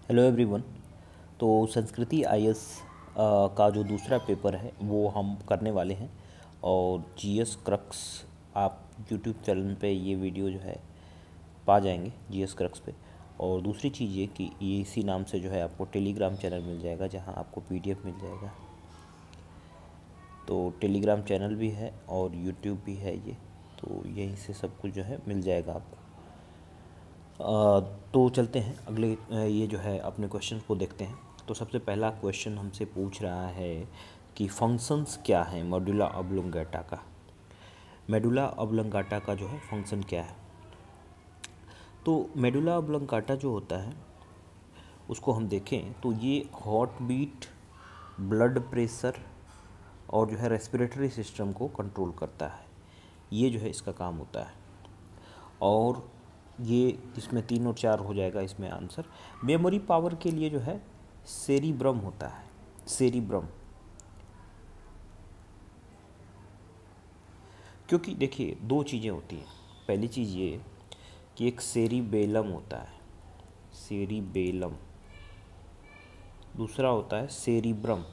Hello everyone. तो संस्कृति IAS का जो दूसरा पेपर है वो हम करने वाले हैं और जीएस क्रक्स आप यूट्यूब चैनल पे ये वीडियो जो है पा जाएंगे जीएस क्रक्स पे। और दूसरी चीज़ ये कि ये इसी नाम से जो है आपको टेलीग्राम चैनल मिल जाएगा जहां आपको पीडीएफ मिल जाएगा। तो टेलीग्राम चैनल भी है और यूट्यूब भी है ये, तो यहीं से सब कुछ जो है मिल जाएगा आपको। तो चलते हैं अगले ये जो है अपने क्वेश्चन को देखते हैं। तो सबसे पहला क्वेश्चन हमसे पूछ रहा है कि फंक्शंस क्या है मेडुला ऑब्लोंगेटा का। मेडुला ऑब्लोंगेटा का जो है फंक्शन क्या है। तो मेडुला ऑब्लोंगेटा जो होता है उसको हम देखें तो ये हार्ट बीट, ब्लड प्रेशर और जो है रेस्पिरेटरी सिस्टम को कंट्रोल करता है। ये जो है इसका काम होता है। और ये इसमें 3 और 4 हो जाएगा इसमें आंसर। मेमोरी पावर के लिए जो है सेरिब्रम होता है, सेरिब्रम। क्योंकि देखिए 2 चीज़ें होती हैं। पहली चीज़ ये कि एक सेरिबेलम होता है, सेरिबेलम। दूसरा होता है सेरिब्रम,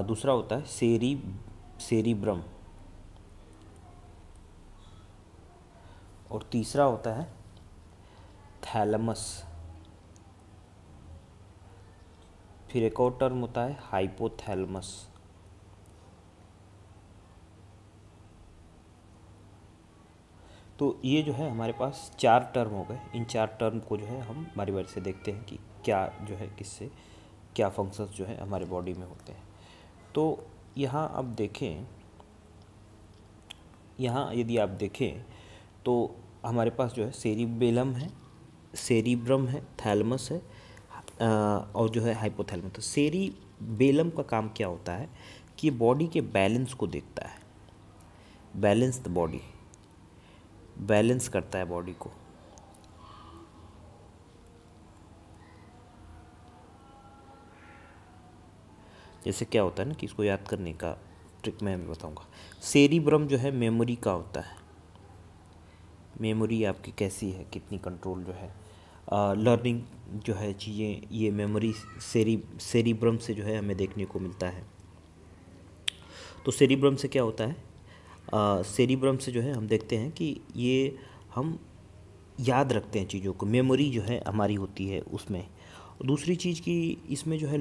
दूसरा होता है सेरिब्रम। और तीसरा होता है थैलमस। फिर एक और टर्म होता है हाइपोथैलमस। तो ये जो है हमारे पास 4 टर्म हो गए। इन 4 टर्म को जो है हम बारी बारी से देखते हैं कि क्या जो है किससे क्या फंक्शंस जो है हमारे बॉडी में होते हैं। तो यहाँ अब देखें, यहाँ यदि आप देखें तो हमारे पास जो है सेरिबेलम है, सेरिब्रम है, थैलमस है और जो है हाइपोथैलमस। तो सेरिबेलम का काम क्या होता है कि ये बॉडी के बैलेंस को देखता है, बैलेंस द बॉडी, बैलेंस करता है बॉडी को। जैसे क्या होता है ना कि इसको याद करने का ट्रिक मैं बताऊंगा। सेरिब्रम जो है मेमोरी का होता है। मेमोरी आपकी कैसी है, कितनी कंट्रोल जो है, लर्निंग जो है चीज़ें, ये मेमोरी सेरिब्रम से जो है हमें देखने को मिलता है। तो सेरिब्रम से क्या होता है, सेरिब्रम से जो है हम देखते हैं कि ये हम याद रखते हैं चीज़ों को, मेमोरी जो है हमारी होती है उसमें। दूसरी चीज़ कि इसमें जो है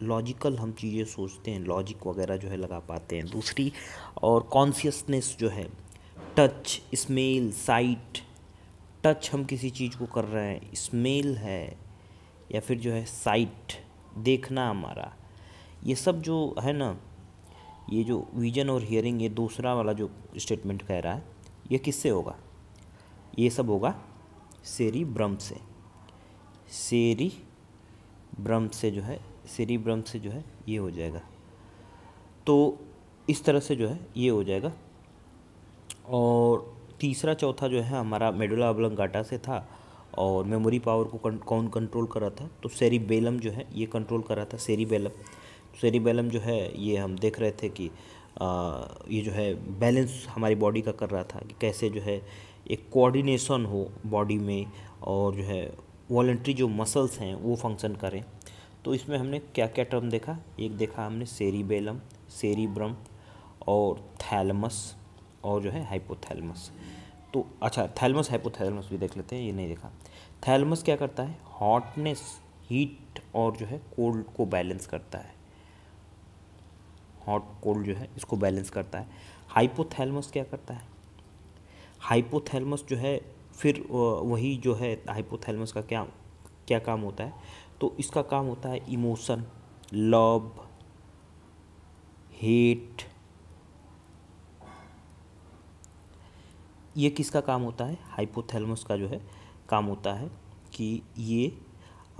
लॉजिकल हम चीज़ें सोचते हैं, लॉजिक वगैरह जो है लगा पाते हैं। दूसरी और कॉन्शियसनेस जो है, टच, स्मेल, साइट। टच हम किसी चीज़ को कर रहे हैं, स्मेल है, या फिर जो है साइट, देखना हमारा, ये सब जो है ना, ये जो विजन और हियरिंग, ये दूसरा वाला जो स्टेटमेंट कह रहा है, ये किससे होगा, ये सब होगा सेरिब्रम से। सेरिब्रम से जो है, सेरिब्रम से जो है ये हो जाएगा। तो इस तरह से जो है ये हो जाएगा। और तीसरा चौथा जो है हमारा मेडुला ऑब्लोंगेटा से था। और मेमोरी पावर को कौन कंट्रोल कर रहा था, तो सेरिबेलम जो है ये कंट्रोल कर रहा था, सेरिबेलम। सेरिबेलम जो है ये हम देख रहे थे कि ये जो है बैलेंस हमारी बॉडी का कर रहा था कि कैसे जो है एक कोऑर्डिनेशन हो बॉडी में, और जो है वॉलंटरी जो मसल्स हैं वो फंक्शन करें। तो इसमें हमने क्या क्या टर्म देखा, एक देखा हमने सेरिबेलम, सेरिब्रम और थैलमस और जो है हाइपोथैलमस। तो अच्छा, थैलमस हाइपोथैलमस भी देख लेते हैं, ये नहीं देखा। थैलमस क्या करता है, हॉटनेस, हीट और जो है कोल्ड को बैलेंस करता है, हॉट कोल्ड जो है इसको बैलेंस करता है। हाइपोथैलमस क्या करता है, हाइपोथैलमस जो है फिर वही जो है हाइपोथैलमस का क्या क्या काम होता है, तो इसका काम होता है इमोशन, लव, हेट। ये किसका काम होता है, हाइपोथैलमस का जो है काम होता है कि ये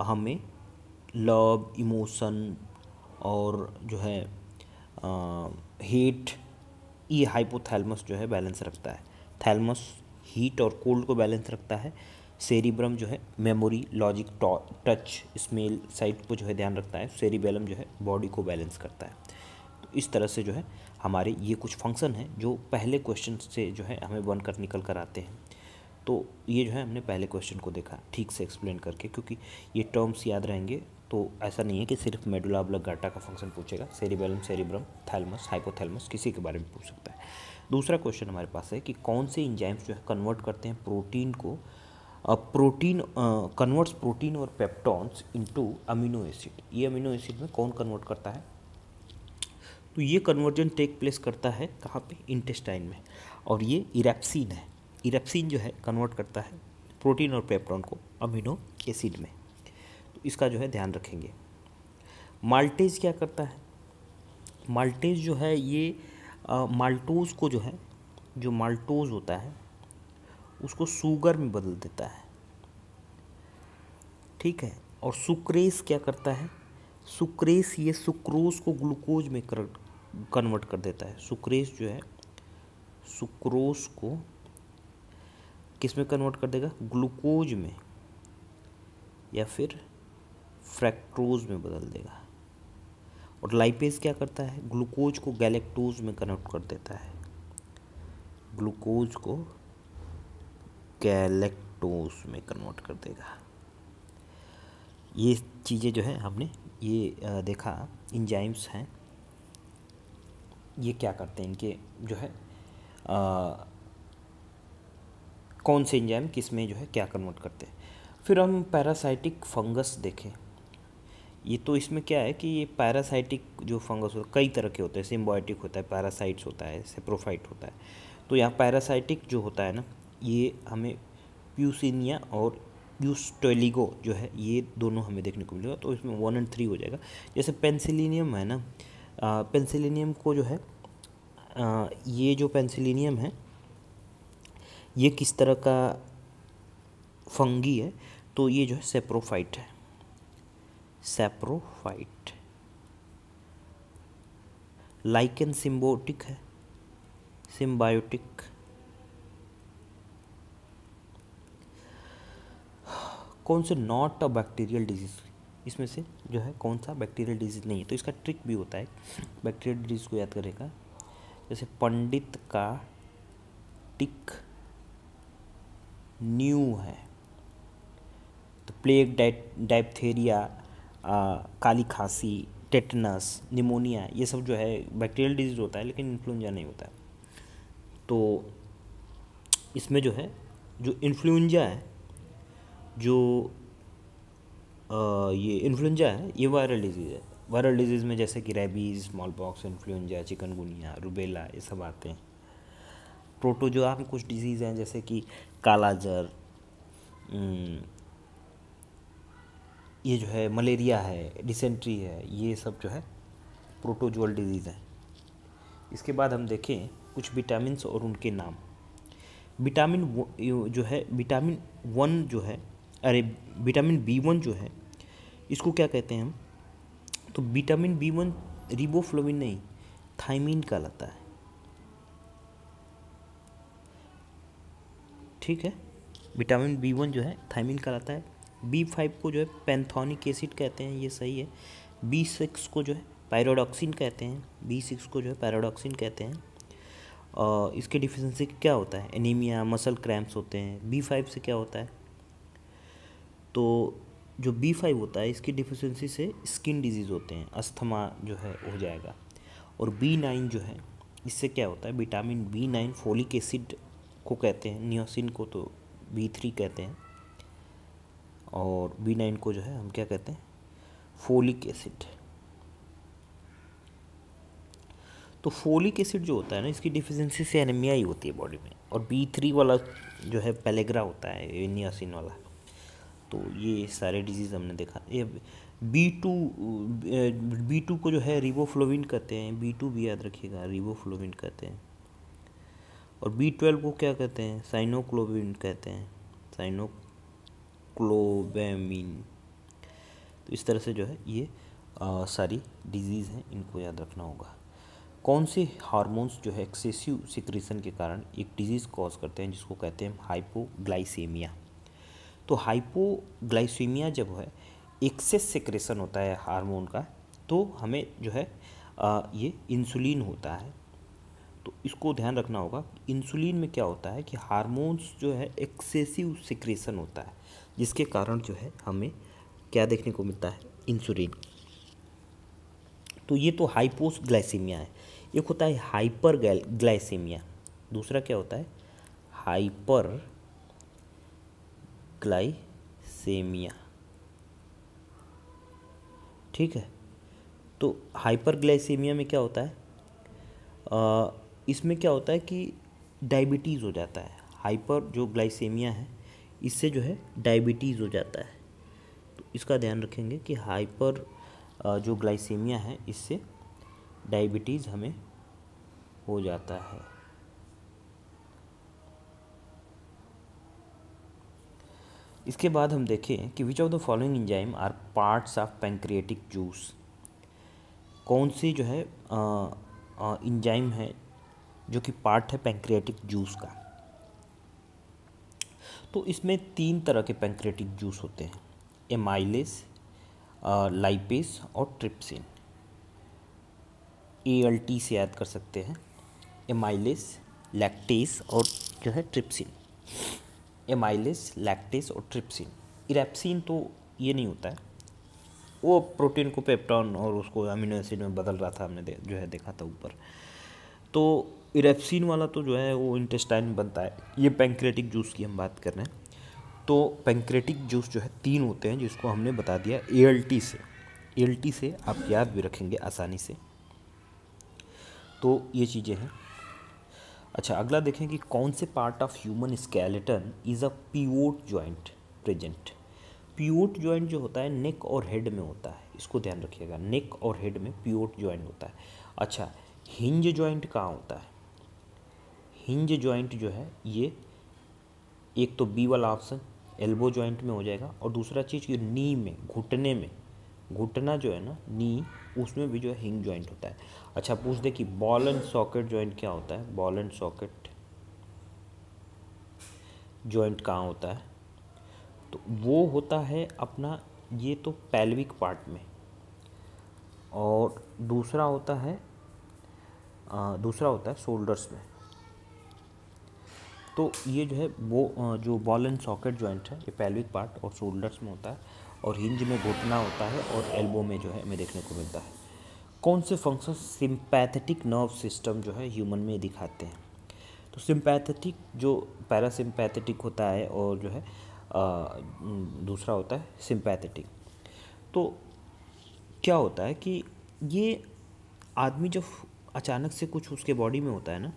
हमें लव, इमोशन और जो है हीट, ये हाइपोथैलमस जो है बैलेंस रखता है। थैलमस हीट और कोल्ड को बैलेंस रखता है। सेरिब्रम जो है memory, logic, touch, smell, site को जो है ध्यान रखता है। सेरिबेलम जो है बॉडी को बैलेंस करता है। तो इस तरह से जो है हमारे ये कुछ फंक्शन हैं जो पहले क्वेश्चन से जो है हमें बनकर निकल कर आते हैं। तो ये जो है हमने पहले क्वेश्चन को देखा ठीक से एक्सप्लेन करके, क्योंकि ये टर्म्स याद रहेंगे। तो ऐसा नहीं है कि सिर्फ मेडुला ऑब्लिंगेटा का फंक्शन पूछेगा, सेरिबेलम, सेरिब्रम, थैलेमस, हाइपोथैलेमस, किसी के बारे में पूछ सकता है। दूसरा क्वेश्चन हमारे पास है कि कौन से एंजाइम्स जो है कन्वर्ट करते हैं प्रोटीन को, कन्वर्ट्स प्रोटीन और पेप्टॉन्स इनटू अमीनो एसिड। ये अमीनो एसिड में कौन कन्वर्ट करता है? तो ये कन्वर्जन टेक प्लेस करता है कहाँ पे? इंटेस्टाइन में। और ये इरेप्सिन है। इरेप्सिन जो है कन्वर्ट करता है प्रोटीन और पेप्टॉन को अमीनो एसिड में। तो इसका जो है ध्यान रखेंगे। माल्टेज क्या करता है? माल्टेज जो है ये माल्टोज को जो है, जो माल्टोज होता है उसको शुगर में बदल देता है, ठीक है। और सुक्रेस क्या करता है? सुक्रेस ये सुक्रोज को ग्लूकोज में कन्वर्ट कर देता है। सुक्रेस जो है सुक्रोज को किस में कन्वर्ट कर देगा? ग्लूकोज में या फिर फ्रैक्टोज में बदल देगा। और लाइपेज क्या करता है? ग्लूकोज को गैलेक्टोज में कन्वर्ट कर देता है। ग्लूकोज को गैलेक्टोज में कन्वर्ट कर देगा। ये चीज़ें जो है हमने ये देखा एंजाइम्स हैं, ये क्या करते हैं, इनके जो है कौन से एंजाइम किस में जो है क्या कन्वर्ट करते हैं। फिर हम पैरासाइटिक फंगस देखें। ये तो इसमें क्या है कि ये पैरासाइटिक जो फंगस होता है कई तरह के होते हैं। सिम्बायोटिक होता है, पैरासाइट्स होता है, सेप्रोफाइट होता है। तो यहाँ पैरासाइटिक जो होता है ना, ये हमें प्यूसिनिया और प्यूस्टोलिगो जो है ये दोनों हमें देखने को मिलेगा। तो इसमें 1 और 3 हो जाएगा। जैसे पेंसिलिनियम है ना, पेंसिलिनियम को जो है ये जो पेंसिलिनियम है ये किस तरह का फंगी है? तो ये जो है सेप्रोफाइट है, सेप्रोफाइट। लाइकेन सिम्बायोटिक है, सिम्बायोटिक। कौन से नॉट अ बैक्टीरियल डिजीज, इसमें से जो है कौन सा बैक्टीरियल डिजीज नहीं है? तो इसका ट्रिक भी होता है बैक्टीरियल डिजीज को याद करेगा। जैसे पंडित का टिक न्यू है, तो प्लेग, डायप्थेरिया, काली खांसी, टेटनस, निमोनिया, ये सब जो है बैक्टीरियल डिजीज होता है, लेकिन इन्फ्लुएंजा नहीं होता है। तो इसमें जो है जो इन्फ्लुएंजा है, जो ये इन्फ्लुएंजा है ये वायरल डिजीज़ है। वायरल डिजीज़ में जैसे कि rabies, small pox, influenza, chikungunya, rubella, ये सब आते हैं। प्रोटोजोआ में कुछ डिजीज़ हैं जैसे कि कालाजार, ये जो है मलेरिया है, डिसेंट्री है, ये सब जो है प्रोटोजोअल डिजीज़ है। इसके बाद हम देखें कुछ विटामिन्स और उनके नाम। विटामिन जो है विटामिन 1 जो है, विटामिन B1 जो है इसको क्या कहते हैं हम? तो विटामिन B1 रिबोफ्लोविन नहीं, थायमीन कहलाता है, ठीक है। विटामिन B1 जो है थायमीन कहलाता है। B5 को जो है पैंथोनिक एसिड कहते हैं, ये सही है। B6 को जो है पायरोडॉक्सिन कहते हैं, B6 को जो है पैराडॉक्सिन कहते हैं। इसके डिफिशिएंसी क्या होता है? एनीमिया, मसल क्रैम्प्स होते हैं। B5 से क्या होता है? तो जो B5 होता है इसकी डिफिशिएंसी से स्किन डिजीज़ होते हैं, अस्थमा जो है हो जाएगा। और B9 जो है इससे क्या होता है? विटामिन B9 फोलिक एसिड को कहते हैं, नियोसिन को तो B3 कहते हैं, और B9 को जो है हम क्या कहते हैं? Folic acid. तो फोलिक एसिड जो होता है ना, इसकी डिफिशिएंसी से एनीमिया ही होती है बॉडी में। और B3 वाला जो है पेलेग्रा होता है, ये नियोसिन वाला। तो ये सारे डिजीज़ हमने देखा। ये B2 को जो है रिबोफ्लोविन कहते हैं, B2 भी याद रखिएगा, रिबोफ्लोविन कहते हैं। और B12 को क्या कहते हैं? साइनोक्लोबिन कहते हैं, साइनोक्लोबेमिन। तो इस तरह से जो है ये सारी डिजीज़ हैं, इनको याद रखना होगा। कौन से हार्मोन्स जो है एक्सेसिव सिक्रीशन के कारण एक डिजीज़ कॉज करते हैं जिसको कहते हैं हाइपोग्लाइसीमिया। तो हाइपोग्लाइसीमिया जब है एक्सेस सिक्रेशन होता है हार्मोन का, तो हमें जो है ये इंसुलिन होता है, तो इसको ध्यान रखना होगा। इंसुलिन में क्या होता है कि हार्मोन्स जो है एक्सेसिव सिक्रेशन होता है, जिसके कारण जो है हमें क्या देखने को मिलता है, इंसुलिन। तो ये तो हाइपोग्लाइसीमिया है। एक होता है हाइपर ग्लाइसीमिया, दूसरा क्या होता है, हाइपर ग्लाइसेमिया। ठीक है, तो हाइपर ग्लाइसेमिया में क्या होता है, इसमें क्या होता है कि डायबिटीज़ हो जाता है। हाइपर जो ग्लाइसेमिया है इससे जो है डायबिटीज़ हो जाता है। तो इसका ध्यान रखेंगे कि हाइपर जो ग्लाइसेमिया है इससे डायबिटीज़ हमें हो जाता है। इसके बाद हम देखें कि which of the following enzyme are parts of pancreatic juice. कौन सी जो है एंजाइम है जो कि पार्ट है पैंक्रियाटिक जूस का। तो इसमें 3 तरह के पैंक्रियाटिक जूस होते हैं, एमाइलेस, लाइपेस और ट्रिप्सिन। ALT से याद कर सकते हैं, एमाइलेस, लैक्टेस और जो है ट्रिप्सिन। एमाइलेस, लैक्टेस और ट्रिप्सिन। इरेप्सिन तो ये नहीं होता है, वो प्रोटीन को पेप्टॉन और उसको अमीनो एसिड में बदल रहा था, हमने जो है देखा था ऊपर। तो इरेप्सिन वाला तो जो है वो इंटेस्टाइन में बनता है। ये पैंक्रियाटिक जूस की हम बात कर रहे हैं। तो पैंक्रियाटिक जूस जो है 3 होते हैं, जिसको हमने बता दिया ALT से। ALT से आप याद भी रखेंगे आसानी से। तो ये चीज़ें हैं। अच्छा, अगला देखें कि कौन से part of human skeleton is a pivot joint present. Pivot joint जो होता है नेक और हेड में होता है, इसको ध्यान रखिएगा, नेक और हेड में पिवोट जॉइंट होता है। अच्छा, हिंज जॉइंट कहाँ होता है, हिंज जॉइंट जो है ये एक तो बी वाला ऑप्शन एल्बो जॉइंट में हो जाएगा, और दूसरा चीज़ कि नी में, घुटने में, घुटना जो है ना नी, उसमें भी जो है हिंज जॉइंट होता है। अच्छा, पूछ दे कि बॉल एंड सॉकेट जॉइंट क्या होता है, बॉल एंड सॉकेट जॉइंट कहाँ होता है, तो वो होता है अपना, ये तो पैल्विक पार्ट में, और दूसरा होता है शोल्डर्स में। तो ये जो है वो जो बॉल एंड सॉकेट जॉइंट है ये पैल्विक पार्ट और शोल्डर्स में होता है, और हिंज में घुटना होता है, और एल्बो में जो है हमें देखने को मिलता है। कौन से फंक्शन सिंपैथेटिक नर्व सिस्टम जो है ह्यूमन में दिखाते हैं, तो सिंपैथेटिक जो पैरासिम्पैथेटिक होता है, और जो है दूसरा होता है सिंपैथेटिक। तो क्या होता है कि ये आदमी जब अचानक से कुछ उसके बॉडी में होता है ना,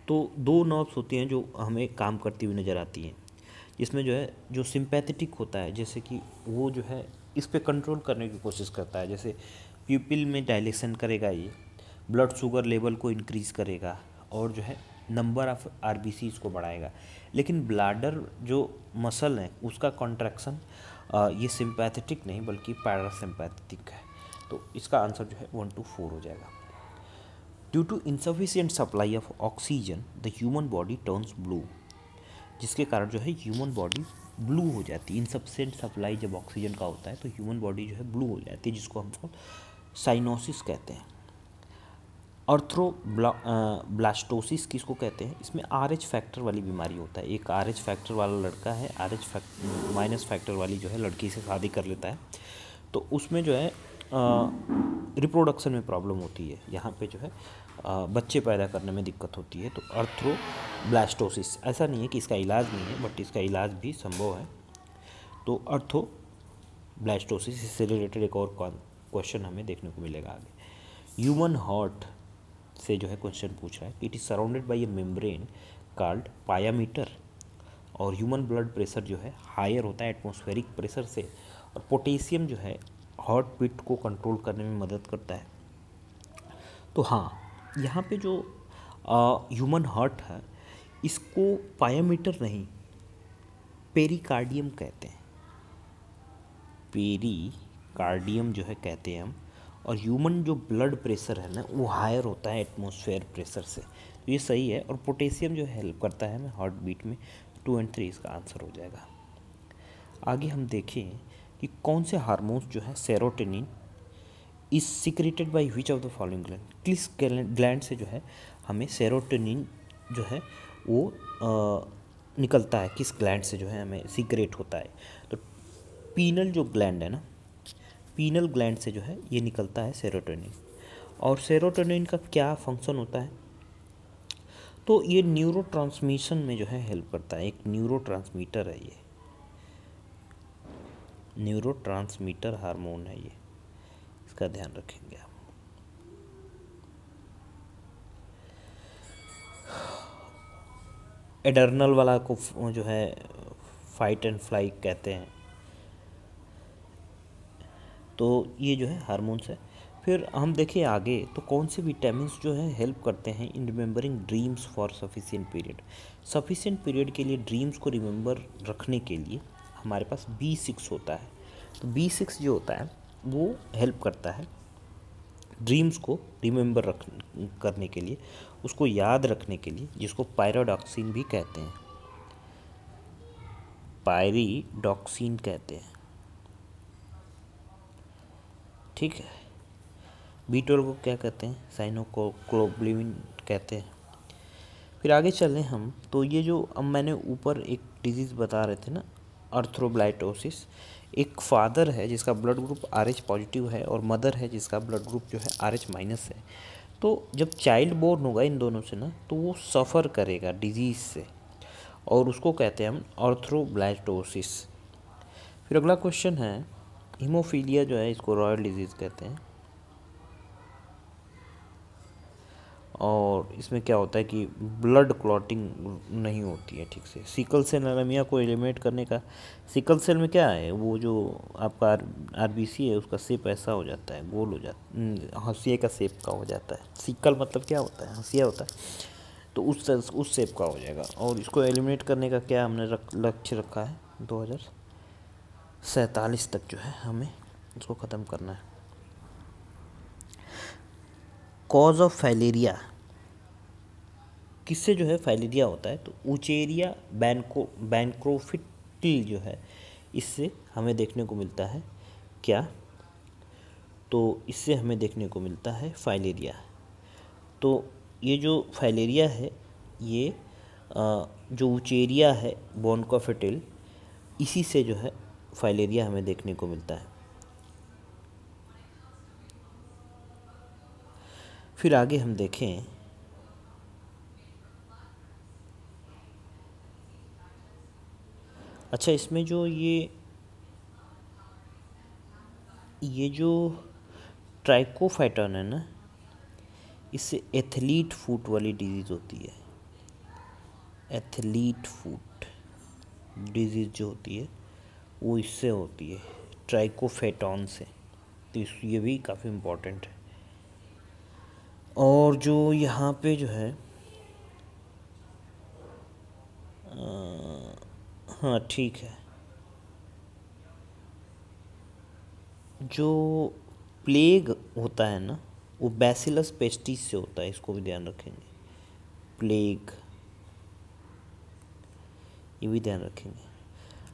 तो 2 नर्व्स होती हैं जो हमें काम करती हुई नज़र आती हैं, जिसमें जो है जो सिंपैथेटिक होता है, जैसे कि वो जो है इस पे कंट्रोल करने की कोशिश करता है, जैसे प्यूपिल में डायलेशन करेगा, ये ब्लड शुगर लेवल को इंक्रीज़ करेगा, और जो है नंबर ऑफ RBCs को बढ़ाएगा। लेकिन ब्लैडर जो मसल है उसका कॉन्ट्रैक्शन ये सिंपैथेटिक नहीं बल्कि पैरासिम्पैथेटिक है। तो इसका आंसर जो है 1 to 4 हो जाएगा। Due to insufficient supply of oxygen the human body turns blue, जिसके कारण जो है ह्यूमन बॉडी ब्लू हो जाती है। इनसफिशिएंट सप्लाई जब ऑक्सीजन का होता है तो ह्यूमन बॉडी जो है ब्लू हो जाती है, जिसको हम साइनोसिस कहते हैं। ब्लास्टोसिस किसको कहते हैं, इसमें RH फैक्टर वाली बीमारी होता है। एक RH फैक्टर वाला लड़का है, RH- फैक्टर वाली जो है लड़की से शादी कर लेता है, तो उसमें जो है रिप्रोडक्शन में प्रॉब्लम होती है, यहाँ पे जो है बच्चे पैदा करने में दिक्कत होती है। तो अर्थ्रोब्लास्टोसिस, ऐसा नहीं है कि इसका इलाज नहीं है, बट इसका इलाज भी संभव है। तो अर्थ्रोब्लास्टोसिस से रिलेटेड एक और क्वेश्चन हमें देखने को मिलेगा आगे। ह्यूमन हार्ट से जो है क्वेश्चन पूछ रहा है, it is surrounded by A membrane called pia mater, और ह्यूमन ब्लड प्रेशर जो है हायर होता है एटमॉस्फेरिक प्रेशर से, और पोटेशियम जो है हार्ट बीट को कंट्रोल करने में मदद करता है। तो हाँ, यहाँ पे जो ह्यूमन हार्ट है इसको पायामीटर नहीं पेरिकार्डियम कहते हैं, पेरिकार्डियम जो है कहते हैं हम। और ह्यूमन जो ब्लड प्रेशर है ना वो हायर होता है एटमॉस्फेयर प्रेशर से, तो ये सही है। और पोटेशियम जो हेल्प करता है हमें हार्ट बीट में, 2 और 3 इसका आंसर हो जाएगा। आगे हम देखें कि कौन से हार्मोन्स जो है serotonin, is secreted by which of the following gland, किस ग्लैंड से जो है हमें सेरोटोनिन जो है वो निकलता है, किस ग्लैंड से जो है हमें सीक्रेट होता है। तो पीनल जो ग्लैंड है ना, पीनल ग्लैंड से जो है ये निकलता है सेरोटोनिन। और सेरोटोनिन का क्या फंक्शन होता है, तो ये न्यूरो ट्रांसमिशन में जो है हेल्प करता है, एक न्यूरो ट्रांसमीटर है ये, न्यूरो ट्रांसमीटर हार्मोन है ये, इसका ध्यान रखेंगे आप। एडर्नल वाला को जो है फाइट एंड फ्लाई कहते हैं। तो ये जो है हार्मोन्स है। फिर हम देखें आगे तो कौन से विटामिन्स जो है हेल्प करते हैं इन remembering dreams for sufficient period. Sufficient period के लिए ड्रीम्स को रिमेंबर रखने के लिए हमारे पास B6 होता है। तो B6 जो होता है वो हेल्प करता है ड्रीम्स को रिमेंबर करने के लिए, उसको याद रखने के लिए, जिसको पायरोडॉक्सिन भी कहते हैं, पायरिडॉक्सिन कहते हैं, ठीक है। B12 को क्या कहते हैं, साइनोग्लोबुलिन कहते हैं। फिर आगे चलें हम, तो ये जो अब मैंने ऊपर एक डिजीज़ बता रहे थे ना, अर्थ्रोब्लाइटोसिस, एक फादर है जिसका ब्लड ग्रुप RH पॉजिटिव है और मदर है जिसका ब्लड ग्रुप जो है RH माइनस है। तो जब चाइल्ड बोर्न होगा इन दोनों से ना, तो वो सफ़र करेगा डिजीज़ से, और उसको कहते हैं हम अर्थ्रोब्लाइटोसिस। फिर अगला क्वेश्चन है, हीमोफीलिया जो है इसको रॉयल डिजीज़ कहते हैं, और इसमें क्या होता है कि ब्लड क्लॉटिंग नहीं होती है ठीक से। सिकल सेल एनीमिया को एलिमिनेट करने का, सिकल सेल में क्या है, वो जो आपका RBC है उसका शेप ऐसा हो जाता है, गोल हो जाता, हंसिया का शेप का हो जाता है। सिकल मतलब क्या होता है, हंसिया होता है, तो उस शेप का हो जाएगा। और इसको एलिमिनेट करने का क्या हमने लक्ष्य रखा है, 2047 तक जो है हमें इसको ख़त्म करना है। कॉज ऑफ फाइलेरिया, किससे जो है फाइलेरिया होता है, तो ऊचेरिया बैनक्रोफिटिल जो है इससे हमें देखने को मिलता है क्या, तो इससे हमें देखने को मिलता है फाइलेरिया। तो ये जो फाइलेरिया है ये जो ऊचेरिया है बैनक्रोफिटिल, इसी से जो है फाइलेरिया हमें देखने को मिलता है। फिर आगे हम देखें, अच्छा इसमें जो ये जो ट्राइकोफाइटॉन है ना, इससे एथलीट फुट वाली डिजीज़ होती है, एथलीट फुट डिजीज़ जो होती है वो इससे होती है, ट्राइकोफेटॉन से। तो ये भी काफ़ी इम्पोर्टेंट है। और जो यहाँ पे जो है हाँ ठीक है, जो प्लेग होता है ना वो बैसिलस पेस्टिस से होता है, इसको भी ध्यान रखेंगे, प्लेग, ये भी ध्यान रखेंगे।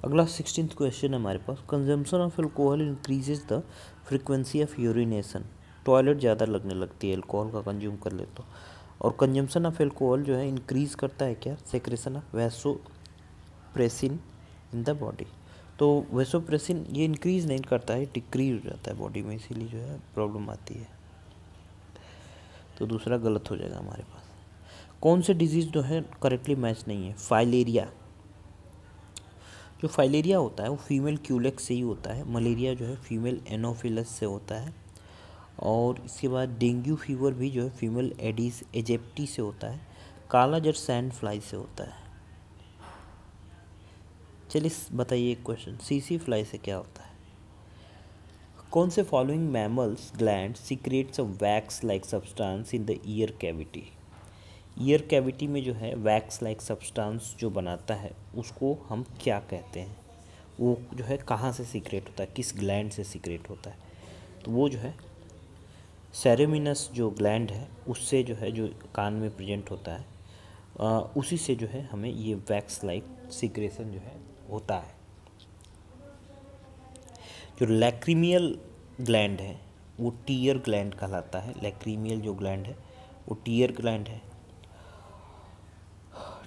अगला 16th क्वेश्चन है हमारे पास, consumption of alcohol increases the frequency of urination. Toilet ज़्यादा लगने लगती है एल्कोहल का कंज्यूम कर ले तो। और कंजम्पशन ऑफ एल्कोहल जो है इंक्रीज़ करता है क्या, secretion of vasopressin in the body. तो वैसोप्रेसिन ये इंक्रीज़ नहीं करता है, डिक्रीज हो जाता है बॉडी में, इसीलिए जो है प्रॉब्लम आती है। तो दूसरा गलत हो जाएगा हमारे पास। कौन से डिजीज़ जो है करेक्टली मैच नहीं है, फाइलेरिया, जो फाइलेरिया होता है वो फीमेल क्यूलेक्स से ही होता है। मलेरिया जो है फीमेल एनोफिलस से होता है। और इसके बाद डेंगू फीवर भी जो है फीमेल एडिस एजिप्टी से होता है। काला जर सैंड फ्लाई से होता है। चलिए बताइए एक क्वेश्चन, सीसी फ्लाई से क्या होता है। कौन से following mammals gland secrets a wax like substance in the ear cavity. Ear cavity में जो है वैक्स लाइक सब्सटेंस जो बनाता है उसको हम क्या कहते हैं, वो जो है कहाँ से सीक्रेट होता है, किस ग्लैंड से सीक्रेट होता है। तो वो जो है सेरेमिनस जो ग्लैंड है उससे जो है, जो कान में प्रेजेंट होता है, उसी से जो है हमें ये वैक्स लाइक सीक्रेशन जो है होता है। जो लैक्रिमियल ग्लैंड है वो टीयर ग्लैंड कहलाता है। लैक्रीमियल जो ग्लैंड है वो टीयर ग्लैंड है,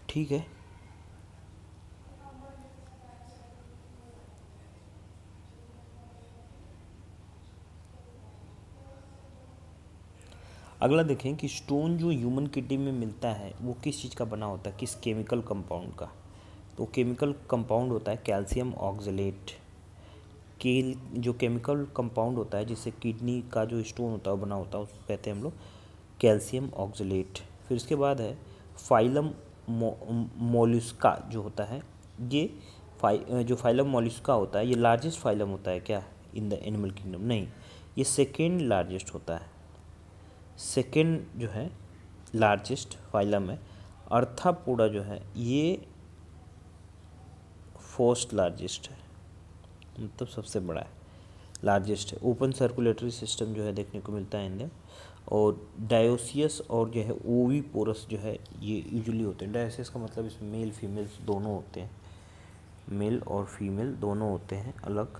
ठीक है। अगला देखें कि स्टोन जो ह्यूमन किडनी में मिलता है वो किस चीज़ का बना होता है, किस केमिकल कंपाउंड का। तो केमिकल कंपाउंड होता है कैल्शियम ऑक्सलेट। केल जो केमिकल कंपाउंड होता है जिससे किडनी का जो स्टोन होता है वो बना होता है उसको कहते हैं हम लोग कैल्शियम ऑक्सलेट। फिर इसके बाद है फाइलम मोलस्का जो होता है, ये जो फाइलम मोलस्का होता है ये लार्जेस्ट फाइलम होता है क्या इन द एनिमल किंगडम? नहीं, ये सेकेंड लार्जेस्ट होता है। सेकेंड जो है लार्जेस्ट फाइलम है। अर्थापोडा जो है ये फर्स्ट लार्जेस्ट है, मतलब सबसे बड़ा है, लार्जेस्ट है। ओपन सर्कुलेटरी सिस्टम जो है देखने को मिलता है इनमें। और डायोसियस और जो है ओवीपोरस जो है ये यूजुअली होते हैं। डायोसियस का मतलब इसमें मेल फीमेल्स दोनों होते हैं, मेल और फीमेल दोनों होते हैं अलग।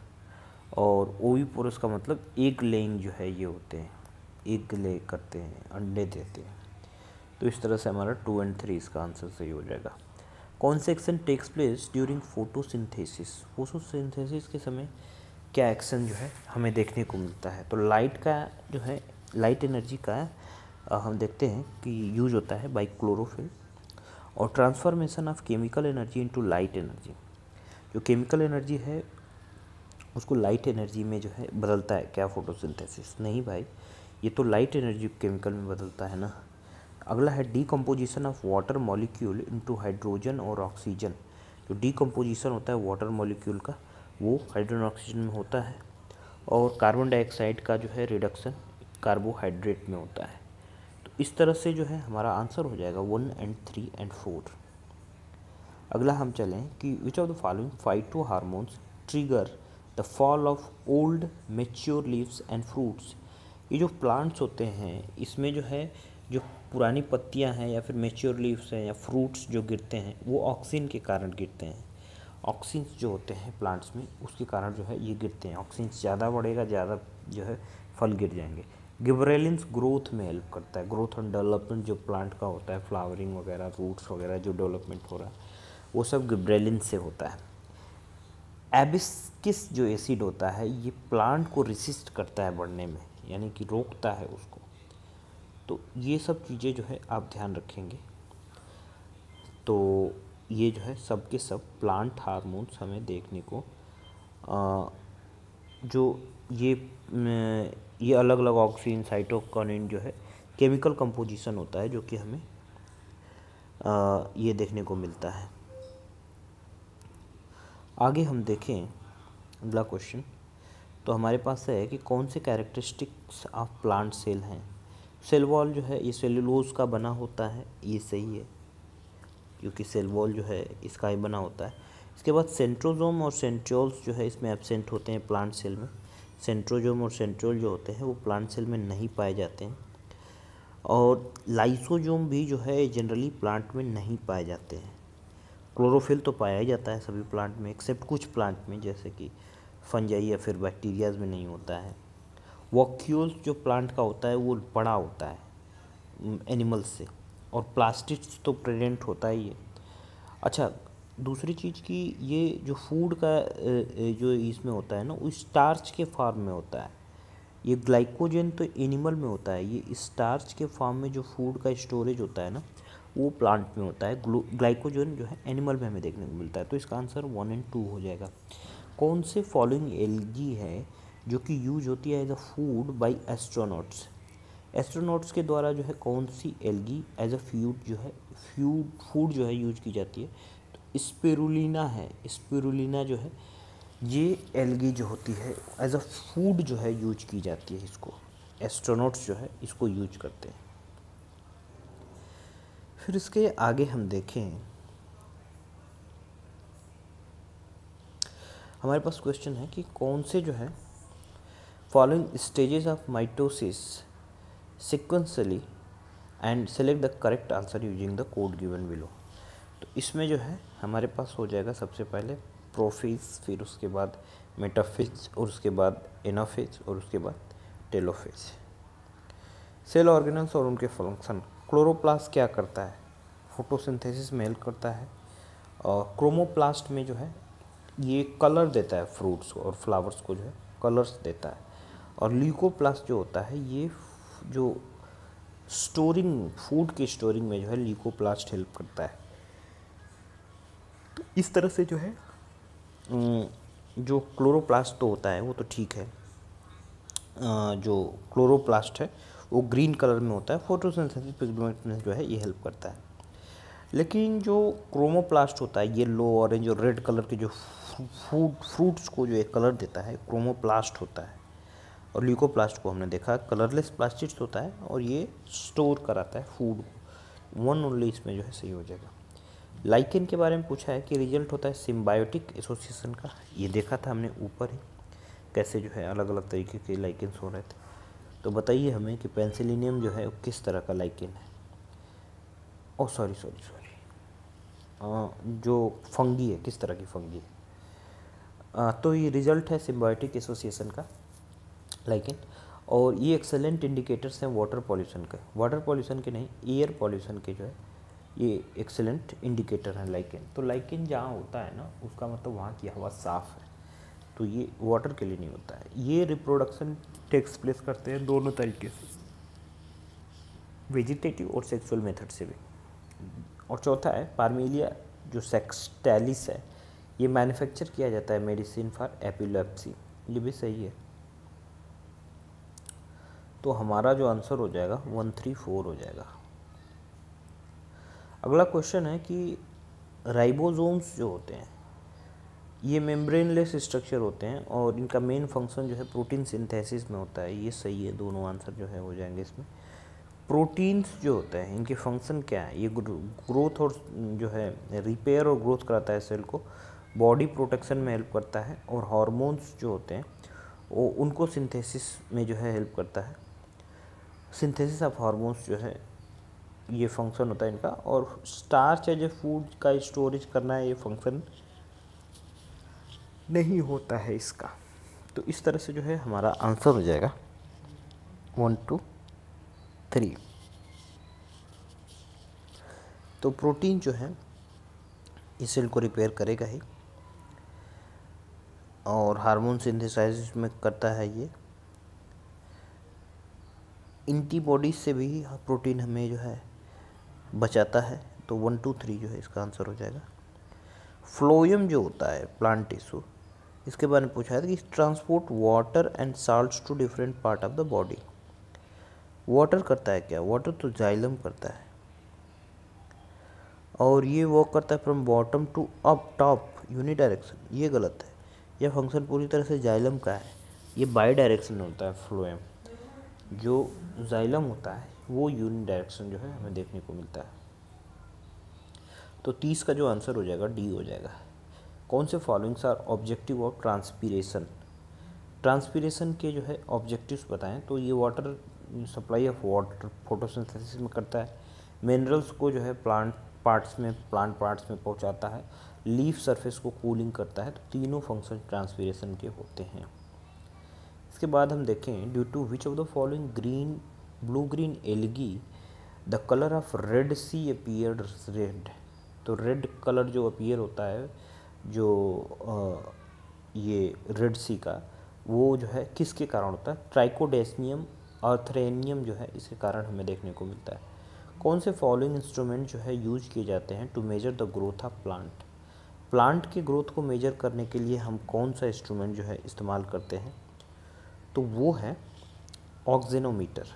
और ओवीपोरस का मतलब एग लेइंग जो है ये होते हैं, एग ले करते हैं, अंडे देते हैं। तो इस तरह से हमारा 2 और 3 इसका आंसर सही हो जाएगा। कौन से action takes place during photosynthesis? Photosynthesis के समय क्या एक्शन जो है हमें देखने को मिलता है? तो लाइट का जो है, लाइट एनर्जी का हम देखते हैं कि यूज होता है बाय क्लोरोफिल। और transformation of chemical energy into light energy, जो केमिकल एनर्जी है उसको लाइट एनर्जी में जो है बदलता है क्या फोटोसिंथेसिस? नहीं भाई, ये तो लाइट एनर्जी केमिकल में बदलता है ना। अगला है decomposition of water molecule into hydrogen और ऑक्सीजन। जो डीकम्पोजिशन होता है वाटर मॉलिक्यूल का वो हाइड्रोजन ऑक्सीजन में होता है। और कार्बन डाइऑक्साइड का जो है रिडक्शन कार्बोहाइड्रेट में होता है। तो इस तरह से जो है हमारा आंसर हो जाएगा 1 और 3 और 4। अगला हम चलें कि which of the following phyto hormones trigger the fall of old mature leaves and fruits. ये जो प्लांट्स होते हैं इसमें जो है जो पुरानी पत्तियां हैं या फिर मेच्योर लीव्स हैं या फ्रूट्स जो गिरते हैं वो ऑक्सीजन के कारण गिरते हैं। ऑक्सीजन जो होते हैं प्लांट्स में उसके कारण जो है ये गिरते हैं। ऑक्सीजन ज़्यादा बढ़ेगा, ज़्यादा जो है फल गिर जाएंगे। गिबरेलिन्स ग्रोथ में हेल्प करता है, ग्रोथ एंड डेवलपमेंट जो प्लांट का होता है, फ्लावरिंग वगैरह, रूट्स वगैरह जो डेवलपमेंट हो रहा है वो सब गिबरेलिन से होता है। एबिस्किस जो एसिड होता है ये प्लांट को रेसिस्ट करता है बढ़ने में, यानी कि रोकता है उसको। तो ये सब चीज़ें जो है आप ध्यान रखेंगे। तो ये जो है सब के सब प्लांट हार्मोन्स हमें देखने को जो ये अलग अलग ऑक्सीजन साइटोकिनिन जो है केमिकल कंपोजिशन होता है जो कि हमें ये देखने को मिलता है। आगे हम देखें अगला क्वेश्चन, तो हमारे पास है कि कौन से कैरेक्टरिस्टिक्स ऑफ प्लांट सेल हैं। सेल वॉल जो है ये सेलुलोज का बना होता है, ये सही है क्योंकि सेल वॉल जो है इसका ही बना होता है। इसके बाद सेंट्रोजोम और सेंट्रियोल्स जो है इसमें एब्सेंट होते हैं प्लांट सेल में। सेंट्रोजोम और सेंट्रियोल जो होते हैं वो प्लांट सेल में नहीं पाए जाते हैं। और लाइसोजोम भी जो है जनरली प्लांट में नहीं पाए जाते हैं। क्लोरोफिल तो पाया ही जाता है सभी प्लांट में एक्सेप्ट कुछ प्लांट में, जैसे कि फंजाई या फिर बैक्टीरियाज में नहीं होता है। वॉक्यूल्स जो प्लांट का होता है वो बड़ा होता है एनिमल्स से। और प्लास्टिक्स तो प्रेजेंट होता ही है। अच्छा, दूसरी चीज़ कि ये जो फूड का जो इसमें होता है ना वो स्टार्च के फॉर्म में होता है। ये ग्लाइकोजन तो एनिमल में होता है, ये स्टार्च के फॉर्म में जो फूड का स्टोरेज होता है ना वो प्लांट में होता है। ग्लाइकोजन जो है एनिमल में हमें देखने को मिलता है। तो इसका आंसर 1 और 2 हो जाएगा। कौन से फॉलोइंग एल्गी है जो कि यूज होती है as a food by astronauts? Astronauts के द्वारा जो है कौन सी एल्गी एज अ फूड जो है फूड जो है यूज की जाती है? तो स्पिरुलिना है। स्पिरुलिना जो है ये एल्गी जो होती है एज अ फूड जो है यूज की जाती है। इसको एस्ट्रोनॉट्स जो है इसको यूज करते हैं। फिर इसके आगे हम देखें, हमारे पास क्वेश्चन है कि कौन से जो है following stages of mitosis sequentially and select the correct answer using the code given below. तो इसमें जो है हमारे पास हो जाएगा सबसे पहले प्रोफेज, फिर उसके बाद मेटाफेज और उसके बाद एनाफेज और उसके बाद टेलोफेज। सेल ऑर्गेनल्स और उनके फंक्शन। क्लोरोप्लास्ट क्या करता है? फोटोसिंथेसिस में हेल्प करता है। और क्रोमोप्लास्ट में जो है ये कलर देता है, फ्रूट्स और फ्लावर्स को जो है कलर्स देता है। और ल्यूकोप्लास्ट जो होता है ये जो स्टोरिंग, फूड की स्टोरिंग में जो है ल्यूकोप्लास्ट हेल्प करता है। तो इस तरह से जो है जो क्लोरोप्लास्ट तो होता है वो तो ठीक है, जो क्लोरोप्लास्ट है वो ग्रीन कलर में होता है, फोटोसिंथेसिस पिगमेंट में जो है ये हेल्प करता है। लेकिन जो क्रोमोप्लास्ट होता है येलो, ऑरेंज और रेड कलर के जो फ्रूट्स को जो एक कलर देता है क्रोमोप्लास्ट होता है। और ल्यूकोप्लास्ट को हमने देखा कलरलेस प्लास्टिड्स होता है और ये स्टोर कराता है फूड को। वन ओनली इसमें जो है सही हो जाएगा। लाइकेन के बारे में पूछा है कि रिजल्ट होता है सिम्बायोटिक एसोसिएशन का। ये देखा था हमने ऊपर ही कैसे जो है अलग अलग तरीके के लाइकेन्स हो रहे थे। तो बताइए हमें कि पेंसिलिनियम जो है वो किस तरह का लाइकेन है। ओ सॉरी, जो फंगी है, किस तरह की फंगी है। तो ये रिजल्ट है सिम्बायोटिक एसोसिएशन का लाइकेन। और ये एक्सेलेंट इंडिकेटर्स हैं वाटर पॉल्यूशन के, वाटर पॉल्यूशन के नहीं, एयर पॉल्यूशन के जो है ये एक्सेलेंट इंडिकेटर हैं लाइकेन। तो लाइकेन जहाँ होता है ना उसका मतलब वहाँ की हवा साफ़ है, तो ये वाटर के लिए नहीं होता है। ये रिप्रोडक्शन टेक्स प्लेस करते हैं दोनों तरीके से, वेजिटेटिव और सेक्सुअल मेथड से भी। और चौथा है पार्मेलिया जो सेक्सटैलिस है, ये मैन्युफैक्चर किया जाता है मेडिसिन फॉर एपिलेप्सी। ये भी सही है। तो हमारा जो आंसर हो जाएगा 134 हो जाएगा। अगला क्वेश्चन है कि राइबोसोम्स जो होते हैं ये मेम्ब्रेनलेस स्ट्रक्चर होते हैं और इनका मेन फंक्शन जो है प्रोटीन सिंथेसिस में होता है। ये सही है, दोनों आंसर जो है हो जाएंगे इसमें। प्रोटीन्स जो होते हैं इनके फंक्शन क्या है? ये ग्रोथ और जो है रिपेयर और ग्रोथ कराता है सेल को, बॉडी प्रोटेक्शन में हेल्प करता है, और हार्मोन्स जो होते हैं वो उनको सिंथेसिस में जो है हेल्प करता है। सिंथेसिस ऑफ हार्मोन्स जो है ये फंक्शन होता है इनका। और स्टार्च एज ए फूड का स्टोरेज करना है, ये फंक्शन नहीं होता है इसका। तो इस तरह से जो है हमारा आंसर हो जाएगा 1 2 3। तो प्रोटीन जो है इस सेल को रिपेयर करेगा ही, और हार्मोन सिंथेसाइज में करता है ये। एंटीबॉडीज से भी प्रोटीन हमें जो है बचाता है। तो 1 2 3 जो है इसका आंसर हो जाएगा। फ्लोएम जो होता है प्लांट टिश्यू, इसके बारे में पूछा है कि transport water and salts to different part of the body. Water करता है क्या? वाटर तो जाइलम करता है, और ये वर्क करता है from bottom to up top unidirection. ये गलत है, यह फंक्शन पूरी तरह से जाइलम का है। ये बाई डायरेक्शन होता है फ्लोएम। जो जाइलम होता है वो यूनिडायरेक्शन जो है हमें देखने को मिलता है। तो 30 का जो आंसर हो जाएगा डी हो जाएगा। कौन से followings are objective of transpiration? Transpiration के जो है ऑब्जेक्टिव्स बताएं। तो ये water supply of water photosynthesis में करता है, मिनरल्स को जो है प्लांट पार्ट्स में पहुंचाता है, लीफ सरफेस को कूलिंग करता है। तो तीनों फंक्शन ट्रांसपीरेशन के होते हैं। इसके बाद हम देखें due to which of the following blue green algae the colour of red sea appeared red. तो रेड कलर जो अपीयर होता है जो ये रेड सी का, वो जो है किसके कारण होता है? ट्राइकोडेस्नियम आर्थरेनियम जो है इसके कारण हमें देखने को मिलता है। कौन से फॉलोइंग इंस्ट्रूमेंट जो है यूज किए जाते हैं to measure the growth of plant? Plant के ग्रोथ को मेजर करने के लिए हम कौन सा इंस्ट्रूमेंट जो है इस्तेमाल करते हैं? तो वो है ऑक्जेनोमीटर।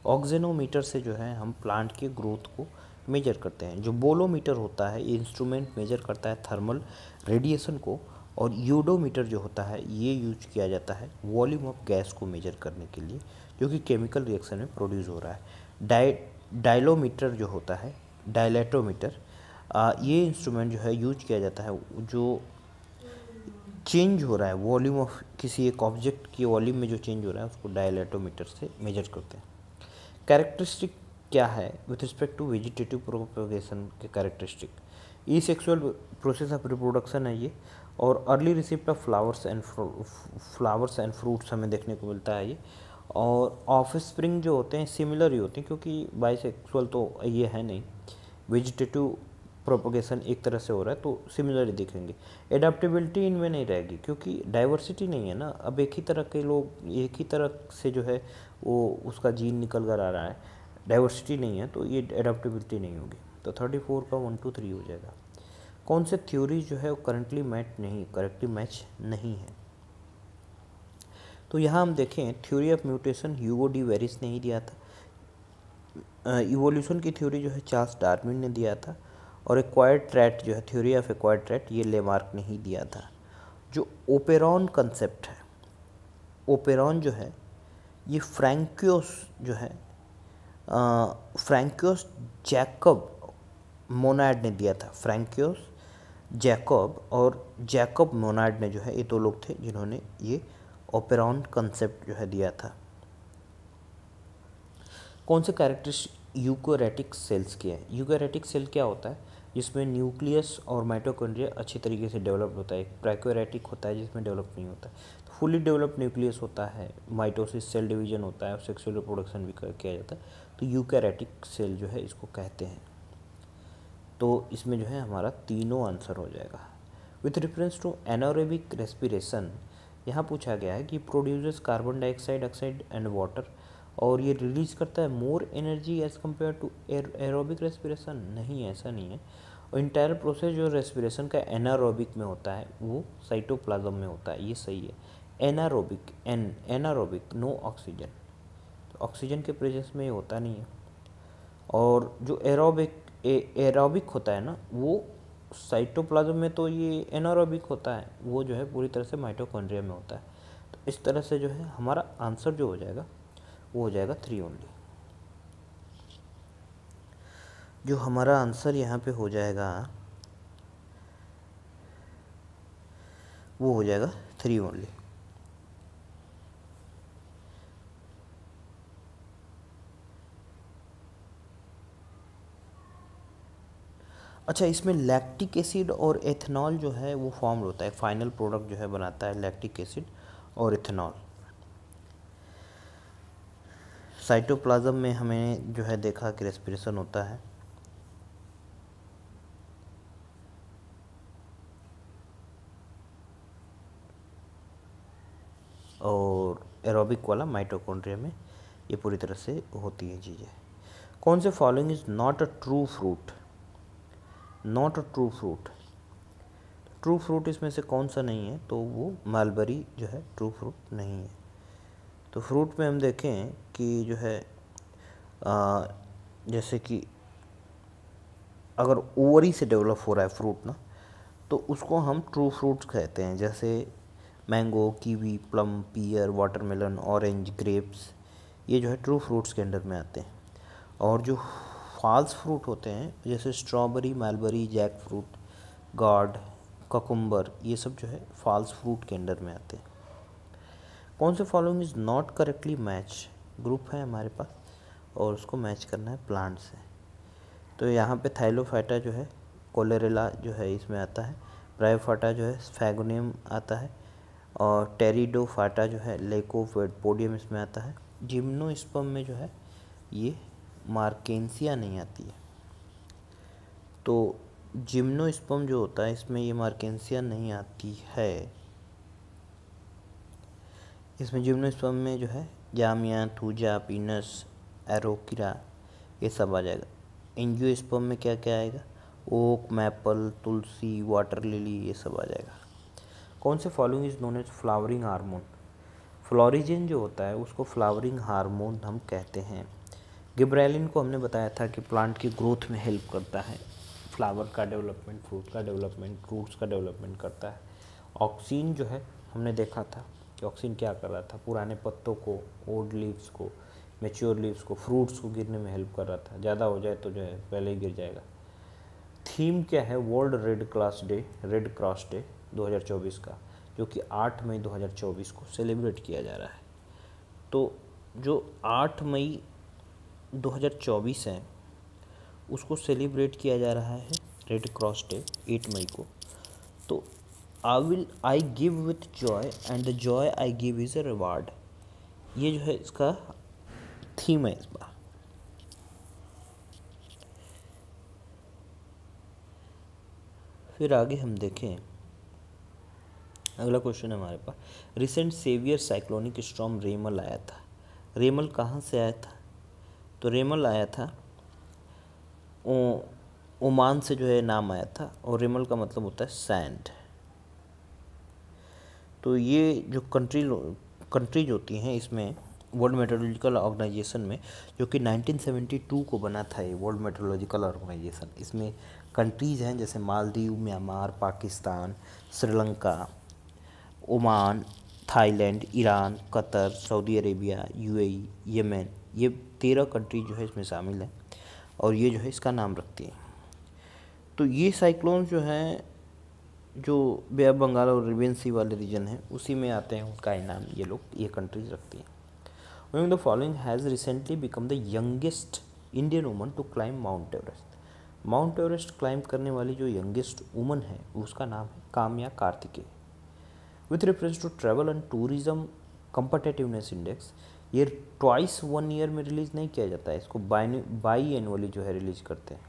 ऑक्जेनोमीटर से जो है हम प्लांट के ग्रोथ को मेजर करते हैं। जो बोलोमीटर होता है ये इंस्ट्रूमेंट मेजर करता है थर्मल रेडिएशन को, और यूडोमीटर जो होता है ये यूज किया जाता है वॉल्यूम ऑफ गैस को मेजर करने के लिए जो कि केमिकल रिएक्शन में प्रोड्यूस हो रहा है। डायलोमीटर जो होता है, डायलेटोमीटर, ये इंस्ट्रूमेंट जो है यूज किया जाता है जो चेंज हो रहा है वॉल्यूम ऑफ किसी एक ऑब्जेक्ट की वॉल्यूम में जो चेंज हो रहा है उसको डायलेटोमीटर से मेजर करते हैं। कैरेक्टरिस्टिक क्या है with respect to vegetative propagation के characteristic? Asexual process of reproduction है ये, और early receipt of flowers and fruits हमें देखने को मिलता है ये, और ऑफ स्प्रिंग जो होते हैं सिमिलर ही होते हैं, क्योंकि बाइसेक्सुअल तो ये है नहीं, वेजिटेटिव प्रोपोगेशन एक तरह से हो रहा है तो सिमिलर ही दिखेंगे। एडाप्टेबिलिटी इनमें नहीं रहेगी क्योंकि डाइवर्सिटी नहीं है ना, अब एक ही तरह के लोग एक ही तरह से जो है वो उसका जीन निकल कर आ रहा है, डाइवर्सिटी नहीं है तो ये एडाप्टेबिलिटी नहीं होगी। तो 34 का 1 2 3 हो जाएगा। कौन से थ्योरी जो है वो करेक्टली मैच नहीं है। तो यहाँ हम देखें theory of mutation Hugo de Vries ने ही दिया था। इवोल्यूशन की थ्योरी जो है चार्ल्स डार्विन ने दिया था। और एक्वायर्ड ट्रैट जो है थ्योरी ऑफ एक्वायर्ड ट्रैट ये लेमार्क ने ही दिया था। जो ओपेरॉन कंसेप्ट है, ओपेरॉन जो है ये फ्रैंकियोस जो है फ्रैंकियोस जैकब मोनाड ने दिया था। फ्रैंकियोस जैकब और जैकब मोनाड ने जो है ये दो लोग थे जिन्होंने ये ओपेरॉन कंसेप्ट जो है दिया था। कौन से कैरेक्टरिस्टिक यूकैरियोटिक सेल्स के हैं। यूकैरियोटिक सेल क्या होता है, जिसमें न्यूक्लियस और माइटोकॉन्ड्रिया अच्छी तरीके से डेवलप होता है। एक प्रोकैरियोटिक होता है जिसमें डेवलप नहीं होता है। तो फुली डेवलप्ड न्यूक्लियस होता है, माइटोसिस सेल डिवीजन होता है और सेक्सुअल रिप्रोडक्शन भी किया जाता है। तो यूकैरियोटिक सेल जो है इसको कहते हैं। तो इसमें जो है हमारा तीनों आंसर हो जाएगा। With reference to anaerobic respiration यहाँ पूछा गया है कि produces carbon dioxide oxide and water, और ये रिलीज करता है more energy as compare to aerobic respiration. नहीं, ऐसा नहीं है। और इंटायर प्रोसेस जो रेस्पिरेशन का एनारोबिक में होता है वो साइटोप्लाज्म में होता है, ये सही है। एनारोबिक एनारोबिक नो ऑक्सीजन, तो ऑक्सीजन के प्रेजेंस में ये होता नहीं है। और जो एरोबिक होता है ना वो साइटोप्लाज्म में, तो ये एनारोबिक होता है, वो जो है पूरी तरह से माइटोकॉन्ड्रिया में होता है। तो इस तरह से जो है हमारा आंसर जो हो जाएगा वो हो जाएगा 3 ओनली। जो हमारा आंसर यहाँ पे हो जाएगा वो हो जाएगा 3 ओनली। अच्छा, इसमें लैक्टिक एसिड और एथेनॉल जो है वो फॉर्म होता है, फाइनल प्रोडक्ट जो है बनाता है लैक्टिक एसिड और एथेनॉल। साइटोप्लाज्म में हमें जो है देखा कि रेस्पिरेशन होता है, और एरोबिक वाला माइटोकॉन्ड्रिया में ये पूरी तरह से होती है चीज़ें। कौन से following is not a true fruit. Not a true fruit, true fruit इसमें से कौन सा नहीं है, तो वो मलबरी जो है ट्रू फ्रूट नहीं है। तो फ्रूट में हम देखें कि जो है जैसे कि अगर ओवरी से डेवलप हो रहा है फ्रूट ना, तो उसको हम ट्रू फ्रूट्स कहते हैं। जैसे मैंगो, कीवी, प्लम, पियर, वाटरमेलन, ऑरेंज, ग्रेप्स, ये जो है ट्रू फ्रूट्स के अंडर में आते हैं। और जो फॉल्स फ्रूट होते हैं जैसे strawberry, mulberry, jack fruit, gourd, cucumber, ये सब जो है फॉल्स फ्रूट के अंडर में आते हैं। कौन से following is not correctly match. Group है हमारे पास और उसको मैच करना है प्लांट से। तो यहाँ पे थाइलोफाइटा जो है कोलेरेला जो है इसमें आता है, ब्रायोफाटा जो है स्फैगोनियम आता है, और टेरिडोफाटा जो है लेकोपोडियम इसमें आता है। जिम्नोस्पर्म में जो है ये मार्केंसिया नहीं आती है। तो जिम्नोस्पर्म जो होता है इसमें ये मार्केंसिया नहीं आती है। इसमें जिम्नोस्पर्म में जो है जामिया, थूजा, पीनस, एरोकिरा ये सब आ जाएगा। एंजियोस्पर्म में क्या क्या आएगा, ओक, मैपल, तुलसी, वाटर लिली, ये सब आ जाएगा। कौन से following is known as flowering hormone. Florigen जो होता है उसको फ्लावरिंग हार्मोन हम कहते हैं। गिब्रेलिन को हमने बताया था कि प्लांट की ग्रोथ में हेल्प करता है, फ्लावर का डेवलपमेंट, फ्रूट का डेवलपमेंट, फ्रूट्स का डेवलपमेंट करता है। ऑक्सीन जो है हमने देखा था कि ऑक्सीन क्या कर रहा था, पुराने पत्तों को, ओल्ड लीव्स को, मैच्योर लीव्स को, फ्रूट्स को गिरने में हेल्प कर रहा था। ज़्यादा हो जाए तो जो है पहले ही गिर जाएगा। थीम क्या है, वर्ल्ड रेड क्रॉस डे 2024 का, जो कि 8 मई 2024 को सेलिब्रेट किया जा रहा है। तो जो 8 मई 2024 है उसको सेलिब्रेट किया जा रहा है रेड क्रॉस डे 8 मई को। तो I give with Joy and the Joy I give is a reward. ये जो है इसका थीम है इस बार। फिर आगे हम देखें, अगला क्वेश्चन है हमारे पास, recent severe cyclonic storm Remal आया था। रेमल कहाँ से आया था? तो रेमल आया था ओमान से जो है नाम आया था, और रेमल का मतलब होता है सैंड। तो ये जो कंट्रीज होती हैं इसमें वर्ल्ड मेट्रोलॉजिकल ऑर्गेनाइजेशन में, जो कि 1972 को बना था ये वर्ल्ड मेट्रोलॉजिकल ऑर्गेनाइजेशन, इसमें कंट्रीज़ हैं जैसे Maldives, Myanmar, Pakistan, Sri Lanka, Oman, Thailand, Iran, Qatar, Saudi Arabia, UAE, Yemen, ये 13 कंट्री जो है इसमें शामिल हैं, और ये जो है इसका नाम रखती हैं। तो ये साइक्लोन जो हैं, जो बे ऑफ बंगाल और अरेबियन सी वाले रीजन हैं उसी में आते हैं, उनका इनाम ये लोग, ये कंट्रीज रखती हैं। The following has recently become the youngest Indian woman to climb Mount Everest. Mount Everest climb करने वाली जो यंगेस्ट वुमन है उसका नाम है Kaamya Karthikeyan. With reference to travel and tourism competitiveness index, ये ट्वाइस 1 ईयर में रिलीज़ नहीं किया जाता है, इसको बाई एनुअली जो है रिलीज करते हैं,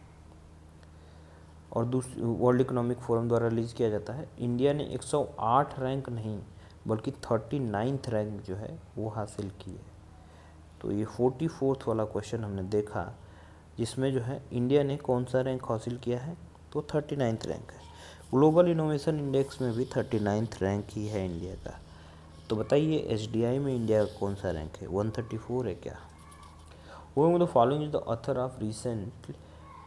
और दूसरी वर्ल्ड इकोनॉमिक फोरम द्वारा रिलीज़ किया जाता है। इंडिया ने 108 रैंक नहीं बल्कि 39th रैंक जो है वो हासिल की है। तो ये 44th वाला क्वेश्चन हमने देखा, जिसमें जो है इंडिया ने कौन सा रैंक हासिल किया है, तो 39th रैंक है। ग्लोबल इनोवेशन इंडेक्स में भी 39th रैंक ही है इंडिया का। तो बताइए SDI में इंडिया का कौन सा रैंक है, 134 है क्या? The following is the author of recent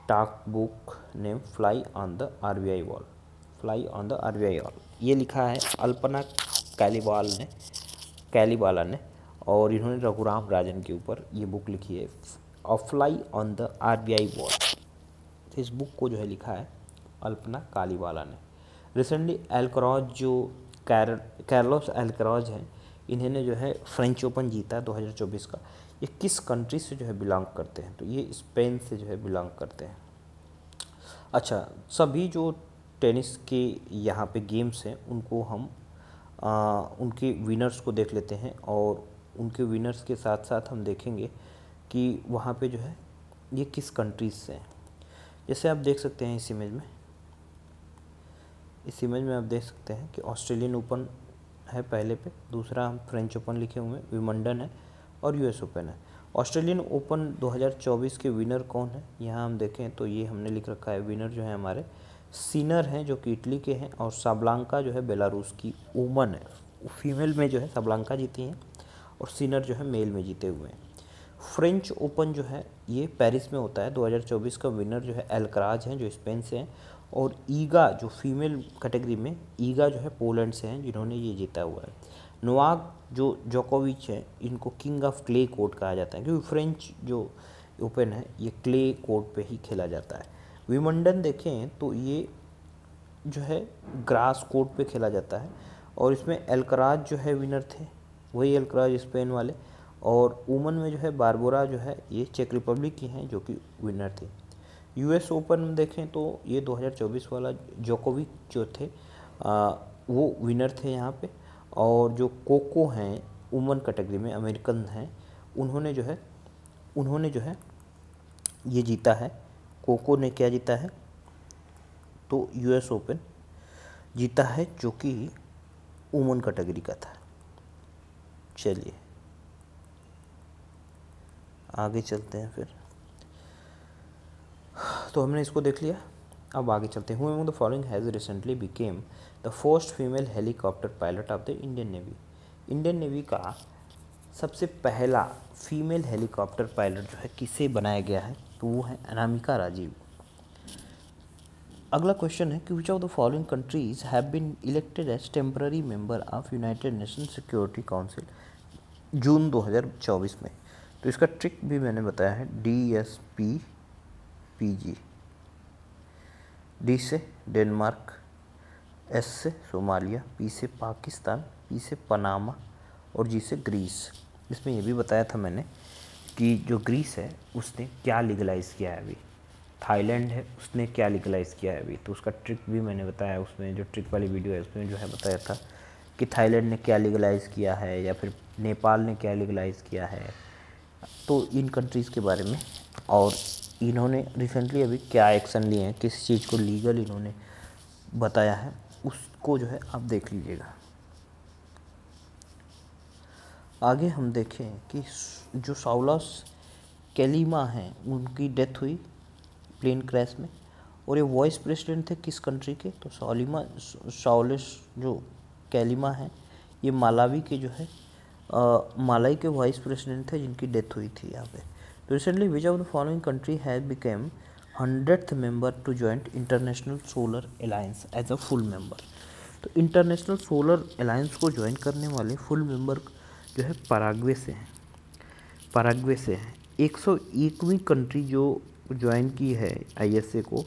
talk book name fly on the RBI wall. Fly on the RBI wall ये लिखा है अल्पना कैलीवाला ने, और इन्होंने रघुराम राजन के ऊपर ये बुक लिखी है, fly on the RBI wall. तो इस बुक को जो है लिखा है अल्पना कालीवाला ने। रिसेंटली एल्कराज, जो कार्लोस एल्कराज हैं, इन्होंने जो है फ्रेंच ओपन जीता 2024 का। ये किस कंट्री से जो है बिलोंग करते हैं, तो ये स्पेन से जो है बिलोंग करते हैं। अच्छा, सभी जो टेनिस के यहाँ पे गेम्स हैं उनको हम उनके विनर्स को देख लेते हैं, और उनके विनर्स के साथ साथ हम देखेंगे कि वहाँ पे जो है ये किस कंट्रीज से हैं। जैसे आप देख सकते हैं इस इमेज में आप देख सकते हैं कि ऑस्ट्रेलियन ओपन है पहले पे, दूसरा हम फ्रेंच ओपन लिखे हुए हैं, विंबलडन है, और US ओपन है। ऑस्ट्रेलियन ओपन 2024 के विनर कौन है, यहाँ हम देखें तो ये हमने लिख रखा है, विनर जो है हमारे सिनर हैं जो कि इटली के हैं, और साब्लांका जो है बेलारूस की वुमन है। फीमेल में जो है साब्लांका जीती हैं, और सिनर जो है मेल में जीते हुए हैं। फ्रेंच ओपन जो है ये पेरिस में होता है, 2024 का विनर जो है एल्कराज हैं जो स्पेन से हैं, और ईगा जो फीमेल कैटेगरी में ईगा जो है पोलैंड से हैं, जिन्होंने ये जीता हुआ है। नोवाक जो जोकोविच है, इनको किंग ऑफ क्ले कोर्ट कहा जाता है, क्योंकि फ्रेंच जो ओपन है ये क्ले कोर्ट पे ही खेला जाता है। विंबलडन देखें तो ये जो है ग्रास कोर्ट पे खेला जाता है, और इसमें एल्कराज जो है विनर थे, वही एल्कराज स्पेन वाले, और वुमन में जो है बारबोरा जो है ये चेक रिपब्लिक की हैं जो कि विनर थे। US ओपन में देखें तो ये 2024 वाला जोकोविच जो थे वो विनर थे यहाँ पे, और जो कोको हैं वुमन कैटेगरी में अमेरिकन हैं, उन्होंने जो है ये जीता है। कोको ने क्या जीता है, तो US ओपन जीता है जो कि वुमन कैटेगरी का था। चलिए आगे चलते हैं फिर। तो हमने इसको देख लिया, अब आगे चलते हैं। Who among the following has recently became the first female helicopter pilot of the Indian navy. Indian navy का सबसे पहला फीमेल हेलीकॉप्टर पायलट जो है किसे बनाया गया है, तो वो है अनामिका राजीव। अगला क्वेश्चन है कि which of the following countries have been elected as temporary member of United Nation Security Council June 2024 में। तो इसका ट्रिक भी मैंने बताया है, DSPPG। D से डेनमार्क, S से सोमालिया, P से पाकिस्तान, P से पनामा, और G से ग्रीस। इसमें ये भी बताया था मैंने कि जो ग्रीस है उसने क्या लीगलाइज़ किया है अभी, थाईलैंड है उसने क्या लीगलाइज़ किया है अभी, तो उसका ट्रिक भी मैंने बताया, उसमें जो ट्रिक वाली वीडियो है उसमें जो है बताया था कि थाईलैंड ने क्या लीगलाइज़ किया है या फिर नेपाल ने क्या लीगलाइज़ किया है, तो इन कंट्रीज़ के बारे में और इन्होंने रिसेंटली अभी क्या एक्शन लिए हैं, किस चीज़ को लीगल इन्होंने बताया है, उसको जो है आप देख लीजिएगा। आगे हम देखें कि जो साउलस कैलिमा हैं उनकी डेथ हुई प्लेन क्रैश में, और ये वाइस प्रेसिडेंट थे किस कंट्री के, तो साउलस जो कैलिमा हैं ये मालावी के जो है मालाई के वाइस प्रेसिडेंट थे जिनकी डेथ हुई थी यहाँ पे। तो recently which of the following country has become 100th member to join international solar alliance as a full member. तो इंटरनेशनल सोलर अलायंस को ज्वाइन करने वाले फुल मेंबर जो है पैराग्वे से हैं। 101वीं कंट्री जो ज्वाइन की है ISA को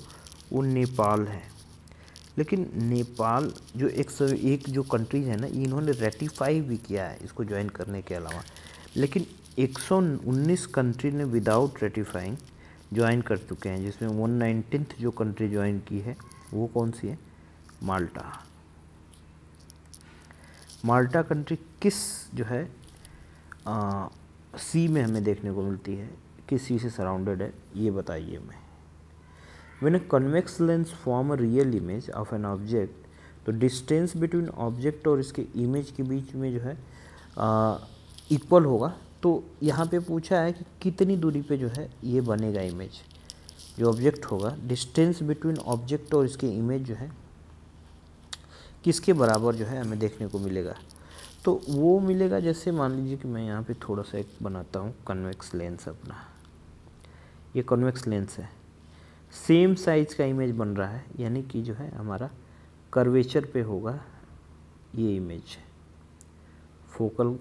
वो नेपाल है। लेकिन नेपाल जो 101 जो कंट्रीज है ना, इन्होंने रेटिफाई भी किया है इसको ज्वाइन करने के अलावा, लेकिन 119 कंट्री ने विदाउट रेटिफाइंग ज्वाइन कर चुके हैं, जिसमें 119th जो कंट्री ज्वाइन की है वो कौन सी है, माल्टा। माल्टा कंट्री किस जो है सी में हमें देखने को मिलती है, किस सी से सराउंडेड है, ये बताइए हमें। When a convex lens form a real image of an object, तो डिस्टेंस बिटवीन ऑब्जेक्ट और इसके इमेज के बीच में जो है इक्वल होगा। तो यहाँ पे पूछा है कि कितनी दूरी पे जो है ये बनेगा इमेज, जो ऑब्जेक्ट होगा, डिस्टेंस बिटवीन ऑब्जेक्ट और इसके इमेज जो है किसके बराबर जो है हमें देखने को मिलेगा। तो वो मिलेगा, जैसे मान लीजिए कि मैं यहाँ पे थोड़ा सा एक बनाता हूँ कन्वेक्स लेंस अपना, ये कन्वेक्स लेंस है, सेम साइज का इमेज बन रहा है, यानी कि जो है हमारा कर्वेचर पे होगा ये इमेज, फोकल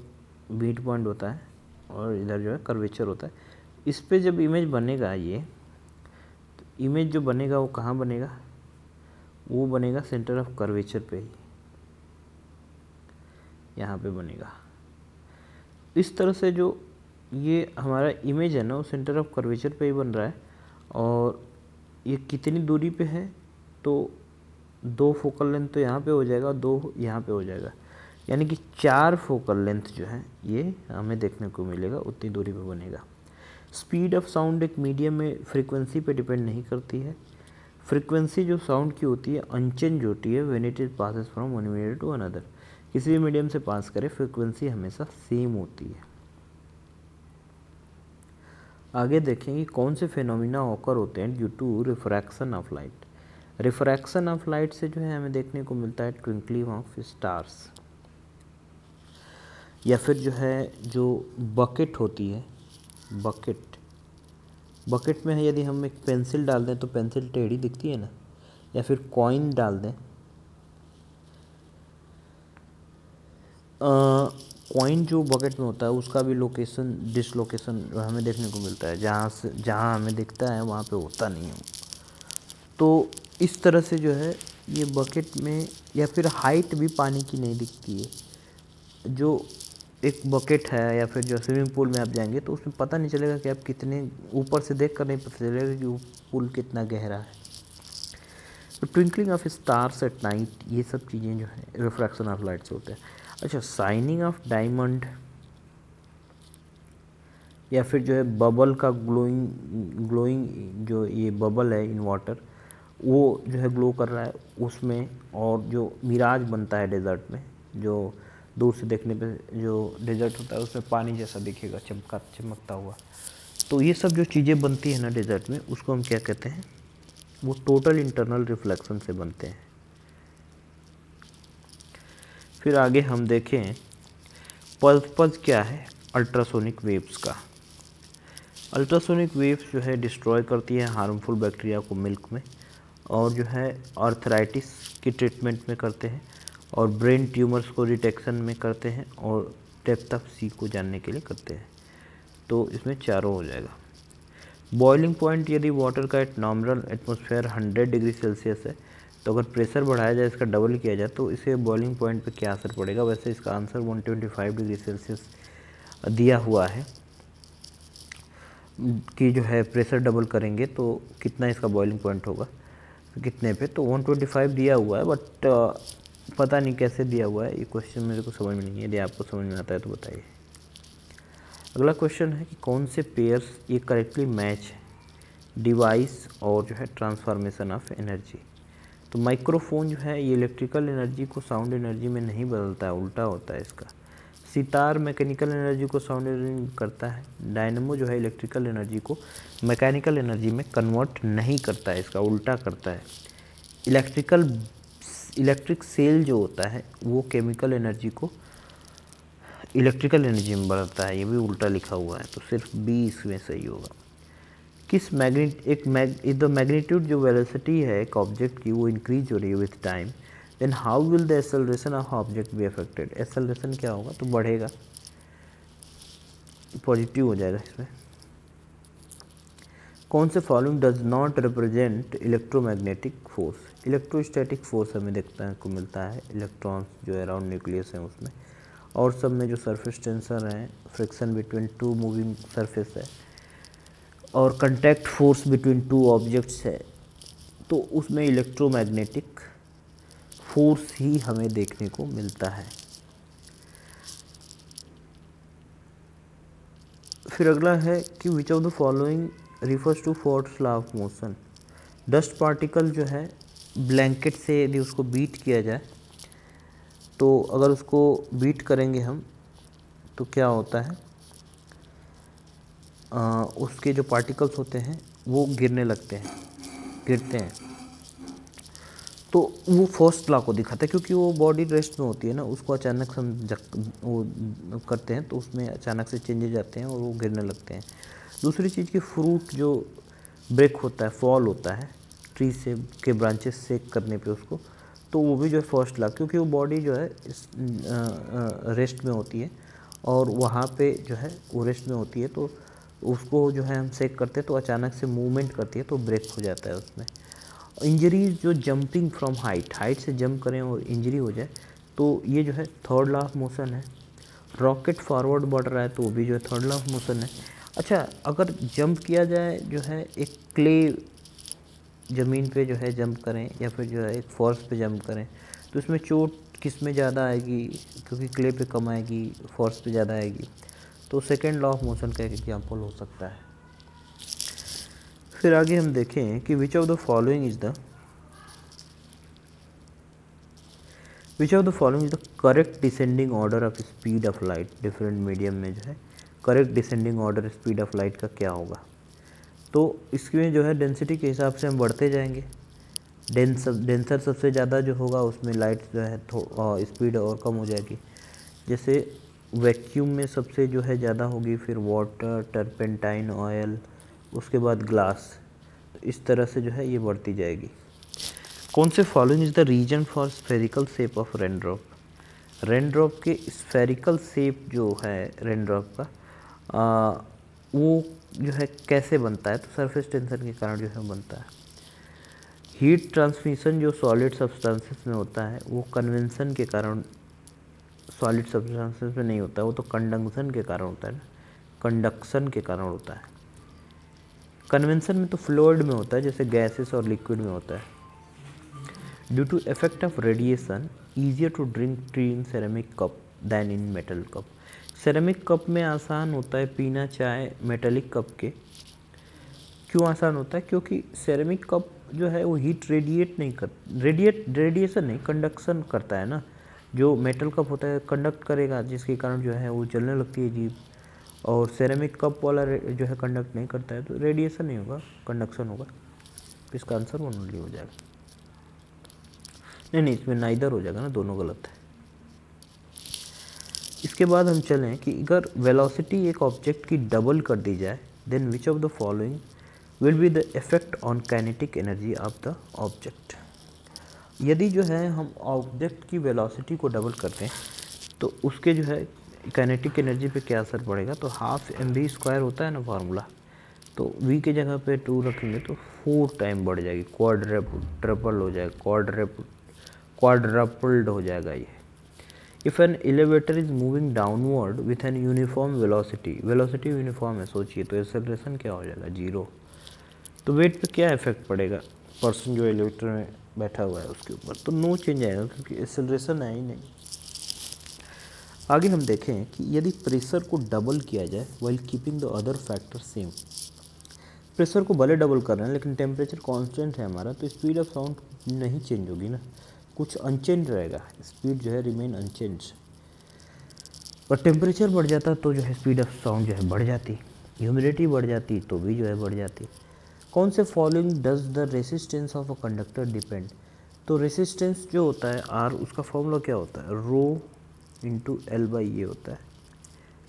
बीट पॉइंट होता है और इधर जो है कर्वेचर होता है। इस पे जब इमेज बनेगा ये, तो इमेज जो बनेगा वो कहाँ बनेगा, वो बनेगा सेंटर ऑफ कर्वेचर पे ही, यहाँ पे बनेगा। इस तरह से जो ये हमारा इमेज है ना वो सेंटर ऑफ कर्वेचर पे ही बन रहा है, और ये कितनी दूरी पे है, तो 2 फोकल लेंथ तो यहाँ पे हो जाएगा, 2 यहाँ पे हो जाएगा, यानी कि 4 फोकल लेंथ जो है ये हमें देखने को मिलेगा, उतनी दूरी पे बनेगा। स्पीड ऑफ साउंड एक मीडियम में फ्रीक्वेंसी पे डिपेंड नहीं करती है। फ्रीक्वेंसी जो साउंड की होती है अनचेंज होती है when it is passes from one medium to another. किसी भी मीडियम से पास करे फ्रीक्वेंसी हमेशा सेम होती है। आगे देखेंगे कौन से फेनोमिना ऑकर होते हैं due to refraction of light. Refraction of light से जो है हमें देखने को मिलता है ट्विंकलिंग ऑफ स्टार्स, या फिर जो है जो बकेट होती है, बकेट में यदि हम एक पेंसिल डाल दें तो पेंसिल टेढ़ी दिखती है ना, या फिर कॉइन डाल दें, कॉइन जो बकेट में होता है उसका भी लोकेशन डिसलोकेशन हमें देखने को मिलता है, जहाँ हमें दिखता है वहाँ पे होता नहीं है। तो इस तरह से जो है ये बकेट में, या फिर हाइट भी पानी की नहीं दिखती है। जो एक बकेट है या फिर जो स्विमिंग पूल में आप जाएंगे तो उसमें पता नहीं चलेगा कि आप कितने ऊपर से देख कर नहीं पता चलेगा कि वो पूल कितना गहरा है। तो twinkling of stars at night, ये सब चीज़ें जो है रिफ्रैक्शन ऑफ लाइट से होते हैं। अच्छा, शाइनिंग ऑफ डायमंड, या फिर जो है बबल का ग्लोइंग जो ये बबल है इन वाटर, वो जो है ग्लो कर रहा है उसमें, और जो मिराज बनता है डेजर्ट में, जो दूर से देखने पे जो डेजर्ट होता है उसमें पानी जैसा दिखेगा चमकता हुआ। तो ये सब जो चीज़ें बनती है ना डेजर्ट में, उसको हम क्या कहते हैं, वो टोटल इंटरनल रिफ्लेक्शन से बनते हैं। फिर आगे हम देखें पर्पज़ क्या है अल्ट्रासोनिक वेव्स का। अल्ट्रासोनिक वेव्स जो है डिस्ट्रॉय करती है हार्मफुल बैक्टीरिया को मिल्क में, और जो है आर्थराइटिस की ट्रीटमेंट में करते हैं, और ब्रेन ट्यूमर्स को डिटेक्शन में करते हैं, और डेप्थ ऑफ सी को जानने के लिए करते हैं। तो इसमें चारों हो जाएगा। बॉइलिंग पॉइंट, यदि वाटर का नॉमिनल एटमॉस्फेयर 100 डिग्री सेल्सियस है, तो अगर प्रेशर बढ़ाया जाए, इसका डबल किया जाए, तो इसे बॉइलिंग पॉइंट पे क्या असर पड़ेगा। वैसे इसका आंसर 125 डिग्री सेल्सियस दिया हुआ है कि जो है प्रेशर डबल करेंगे तो कितना इसका बॉइलिंग पॉइंट होगा, कितने पे, तो 125 दिया हुआ है, बट पता नहीं कैसे दिया हुआ है ये क्वेश्चन, मेरे को समझ में नहीं है, यदि आपको समझ में आता है तो बताइए। अगला क्वेश्चन है कि कौन से पेयर्स ये करेक्टली मैच है, डिवाइस और जो है ट्रांसफॉर्मेशन ऑफ एनर्जी। तो माइक्रोफोन जो है ये इलेक्ट्रिकल एनर्जी को साउंड एनर्जी में नहीं बदलता है, उल्टा होता है इसका। सितार मैकेनिकल एनर्जी को साउंड एनर्जी में करता है। डायनेमो जो है इलेक्ट्रिकल एनर्जी को मैकेनिकल एनर्जी में कन्वर्ट नहीं करता है, इसका उल्टा करता है। इलेक्ट्रिक सेल जो होता है वो केमिकल एनर्जी को इलेक्ट्रिकल एनर्जी में बदलता है, ये भी उल्टा लिखा हुआ है, तो सिर्फ बी इसमें सही होगा। किस द मैग्नीट्यूड जो वेलोसिटी है एक ऑब्जेक्ट की वो इंक्रीज हो रही है with time, then how will the acceleration of object be affected. Acceleration क्या होगा, तो बढ़ेगा, पॉजिटिव हो जाएगा इसमें। कौन से following does not represent electromagnetic force. Electrostatic force हमें देखने को मिलता है, इलेक्ट्रॉन्स जो अराउंड न्यूक्लियस हैं उसमें, और सब में जो सरफेस टेंसर हैं, friction between two moving surface है, और contact force between two objects है, तो उसमें इलेक्ट्रोमैग्नेटिक फोर्स ही हमें देखने को मिलता है। फिर अगला है कि which of the following refers to fourth law of motion. Dust particle जो है ब्लैंकेट से यदि उसको बीट किया जाए, तो अगर उसको बीट करेंगे हम तो क्या होता है, उसके जो पार्टिकल्स होते हैं वो गिरते हैं, तो वो फर्स्ट लॉ को दिखाता है, क्योंकि वो बॉडी रेस्ट में होती है ना, उसको अचानक से हम वो करते हैं तो उसमें अचानक से चेंजेस जाते हैं और वो गिरने लगते हैं। दूसरी चीज़ की फ्रूट जो ब्रेक होता है, फॉल होता है ट्री से के ब्रांचेस से करने पे उसको, तो वो भी जो है फर्स्ट लॉ, क्योंकि वो बॉडी जो है रेस्ट में होती है और वहाँ पे जो है वो रेस्ट में होती है, तो उसको जो है हम सेक करते हैं तो अचानक से मूवमेंट करती है तो ब्रेक हो जाता है उसमें। इंजरीज जो जंपिंग फ्रॉम हाइट से जंप करें और इंजरी हो जाए, तो ये जो है थर्ड लॉ ऑफ मोशन है। रॉकेट फॉरवर्ड बढ़ रहा है तो वो भी जो है थर्ड लॉ ऑफ मोशन है। अच्छा, अगर जंप किया जाए जो है एक क्ले ज़मीन पे जो है जंप करें या फिर जो है एक फॉर्स पे जंप करें, तो इसमें चोट किस में ज़्यादा आएगी, क्योंकि क्ले पे कम आएगी, फॉर्स पे ज़्यादा आएगी, तो सेकेंड लॉ ऑफ मोशन का एक एग्जाम्पल हो सकता है। फिर आगे हम देखें कि which of the following is the correct descending order of speed of light. Different medium में जो है correct descending order speed of light का क्या होगा, तो इसमें जो है डेंसिटी के हिसाब से हम बढ़ते जाएंगे। डेंसर सबसे ज़्यादा जो होगा उसमें लाइट जो है स्पीड और कम हो जाएगी। जैसे वैक्यूम में सबसे जो है ज़्यादा होगी, फिर वाटर, टर्पेंटाइन ऑयल, उसके बाद ग्लास, तो इस तरह से जो है ये बढ़ती जाएगी। कौन से following is the reason for spherical shape of rain drop. Rain drop के स्फेरिकल शेप जो है रेन ड्रॉप का वो जो है कैसे बनता है, तो सरफेस टेंशन के कारण जो है बनता है। हीट ट्रांसमिशन जो सॉलिड सब्सटेंसेस में होता है वो कन्वेंशन के कारण सॉलिड सब्सटेंसेस में नहीं होता है, वो तो कंडक्शन के कारण होता है ना, कंडक्शन के कारण होता है। कन्वेंशन में तो फ्लूइड में होता है, जैसे गैसेस और लिक्विड में होता है। Due to effect of radiation easier to drink tea in ceramic cup than in metal cup. Ceramic cup में आसान होता है पीना चाय मेटेलिक कप के। क्यों आसान होता है, क्योंकि सेरेमिक कप जो है वो हीट रेडिएशन नहीं, कंडक्शन करता है ना। जो मेटल कप होता है कंडक्ट करेगा, जिसके कारण जो है वो जलने लगती है जीभ, और सेरेमिक कप वाला जो है कंडक्ट नहीं करता है, तो रेडिएशन नहीं होगा, कंडक्शन होगा। इसका आंसर वन ओनली हो जाएगा। नहीं, इसमें नाइदर हो जाएगा ना, दोनों गलत है। इसके बाद हम चलें कि अगर वेलोसिटी एक ऑब्जेक्ट की डबल कर दी जाए, then which of the following will be the effect on kinetic energy of the object. यदि जो है हम ऑब्जेक्ट की वेलोसिटी को डबल करते हैं तो उसके जो है काइनेटिक एनर्जी पे क्या असर पड़ेगा, तो हाफ mv² होता है ना फार्मूला, तो v के जगह पे 2 रखेंगे तो 4 टाइम बढ़ जाएगी, ट्रिपल हो जाएगा, क्वाड्रपल्ड हो जाएगा ये। If an elevator is moving downward with an uniform velocity uniform है, सोचिए, तो एक्सेलरेशन क्या हो जाएगा, 0। तो वेट पे क्या इफेक्ट पड़ेगा, पर्सन जो एलिवेटर में बैठा हुआ है उसके ऊपर, तो नो चेंज आएगा क्योंकि एक्सेलरेशन है ही नहीं। आगे हम देखें कि यदि प्रेशर को डबल किया जाए while keeping the other factor same, pressure को भले डबल कर रहे हैं लेकिन टेम्परेचर कांस्टेंट है हमारा, तो स्पीड ऑफ साउंड नहीं चेंज होगी ना, कुछ अनचेंज रहेगा, स्पीड जो है रिमेन अनचेंज। और टेम्परेचर बढ़ जाता तो जो है स्पीड ऑफ साउंड जो है बढ़ जाती, ह्यूमिडिटी बढ़ जाती तो भी जो है बढ़ जाती। कौन से following does the resistance of a conductor depend, तो रेसिस्टेंस जो होता है आर, उसका फॉर्मूला क्या होता है, rho into L by A होता है।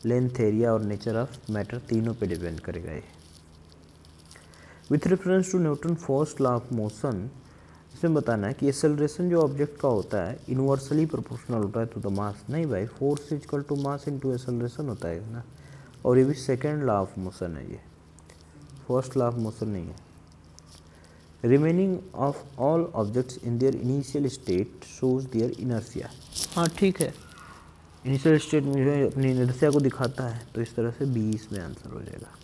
लेंथ, एरिया और नेचर ऑफ मैटर तीनों पे डिपेंड करेगा ये। With reference to Newton first law of motion, इसमें बताना है कि एक्सेलरेशन जो ऑब्जेक्ट का होता है इनवर्सली प्रोपोर्शनल होता है टू द मास। नहीं भाई, force equal to mass into acceleration होता है ना, और ये भी सेकेंड लॉ ऑफ मोशन है, ये फर्स्ट लॉ ऑफ मोशन नहीं है। Remaining of all objects in their initial state shows their inertia. हाँ ठीक है, इनिशियल स्टेट में जो है अपनी इनर्शिया को दिखाता है, तो इस तरह से 20 में आंसर हो जाएगा।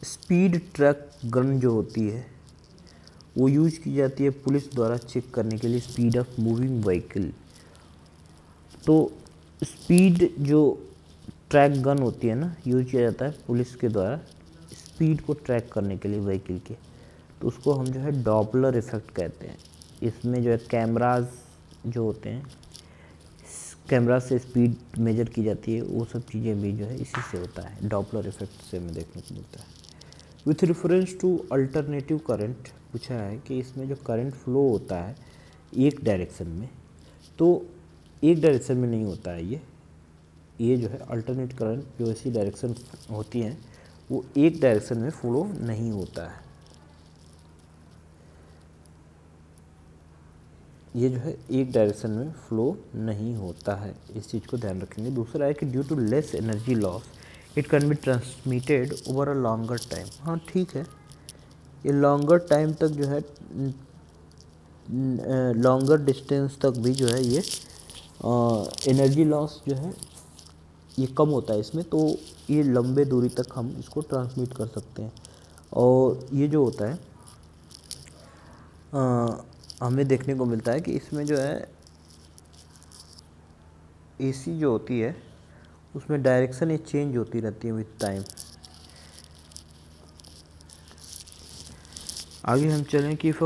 स्पीड ट्रैक गन जो होती है वो यूज की जाती है पुलिस द्वारा चेक करने के लिए स्पीड ऑफ मूविंग व्हीकल। तो स्पीड जो ट्रैक गन होती है ना, यूज किया जाता है पुलिस के द्वारा स्पीड को ट्रैक करने के लिए व्हीकल के, तो उसको हम जो है डॉपलर इफेक्ट कहते हैं। इसमें जो है कैमराज जो होते हैं, कैमरा से स्पीड मेजर की जाती है, वो सब चीज़ें भी जो है इसी से होता है, डॉपलर इफेक्ट से हमें देखने को मिलता है। With reference to alternative current पूछा है कि इसमें जो करंट फ्लो होता है एक डायरेक्शन में, तो एक डायरेक्शन में नहीं होता है ये जो है अल्टरनेट करंट जो ऐसी डायरेक्शन होती हैं वो एक डायरेक्शन में फ्लो नहीं होता है, ये जो है एक डायरेक्शन में फ्लो नहीं होता है, इस चीज़ को ध्यान रखेंगे। दूसरा है कि due to less energy loss it can be transmitted over a longer time. हाँ ठीक है, ये लॉन्गर टाइम तक जो है, लॉन्गर डिस्टेंस तक भी जो है ये एनर्जी लॉस जो है ये कम होता है इसमें, तो ये लंबे दूरी तक हम इसको ट्रांसमिट कर सकते हैं। और ये जो होता है हमें देखने को मिलता है कि इसमें जो है एसी जो होती है उसमें डायरेक्शन ये चेंज होती रहती है विथ टाइम। आगे हम चलें कि इफ़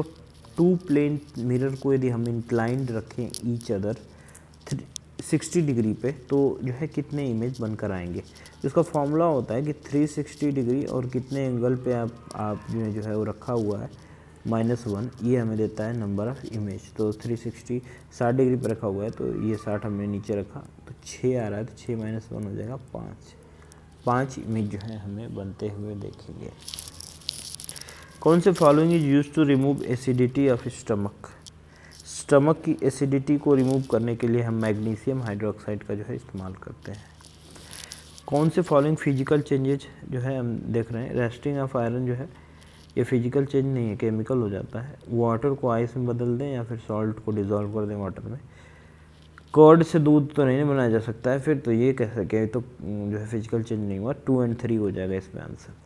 टू प्लेन मिरर को यदि हम इंक्लाइंड रखें ईच अदर 60 डिग्री पे, तो जो है कितने इमेज बनकर आएंगे। इसका फॉर्मूला होता है कि 360 डिग्री और कितने एंगल पे आप जो है वो रखा हुआ है -1, ये हमें देता है नंबर ऑफ़ इमेज। तो 360 60 डिग्री पर रखा हुआ है, तो ये 60 हमने नीचे रखा तो 6 आ रहा है, तो 6 - 1 हो जाएगा 5 इमेज जो है हमें बनते हुए देखेंगे। कौन से following is use to remove acidity of stomach की एसिडिटी को रिमूव करने के लिए हम मैग्नीशियम हाइड्रोक्साइड का जो है इस्तेमाल करते हैं। कौन से फॉलोइंग फिजिकल चेंजेज जो है हम देख रहे हैं, रेस्टिंग ऑफ आयरन जो है ये फिजिकल चेंज नहीं है, केमिकल हो जाता है। वाटर को आइस में बदल दें या फिर सॉल्ट को डिज़ोल्व कर दें वाटर में। कर्ड से दूध तो नहीं बनाया जा सकता है, फिर तो ये कह सके तो जो है फिजिकल चेंज नहीं हुआ। 2 और 3 हो जाएगा इसमें answer.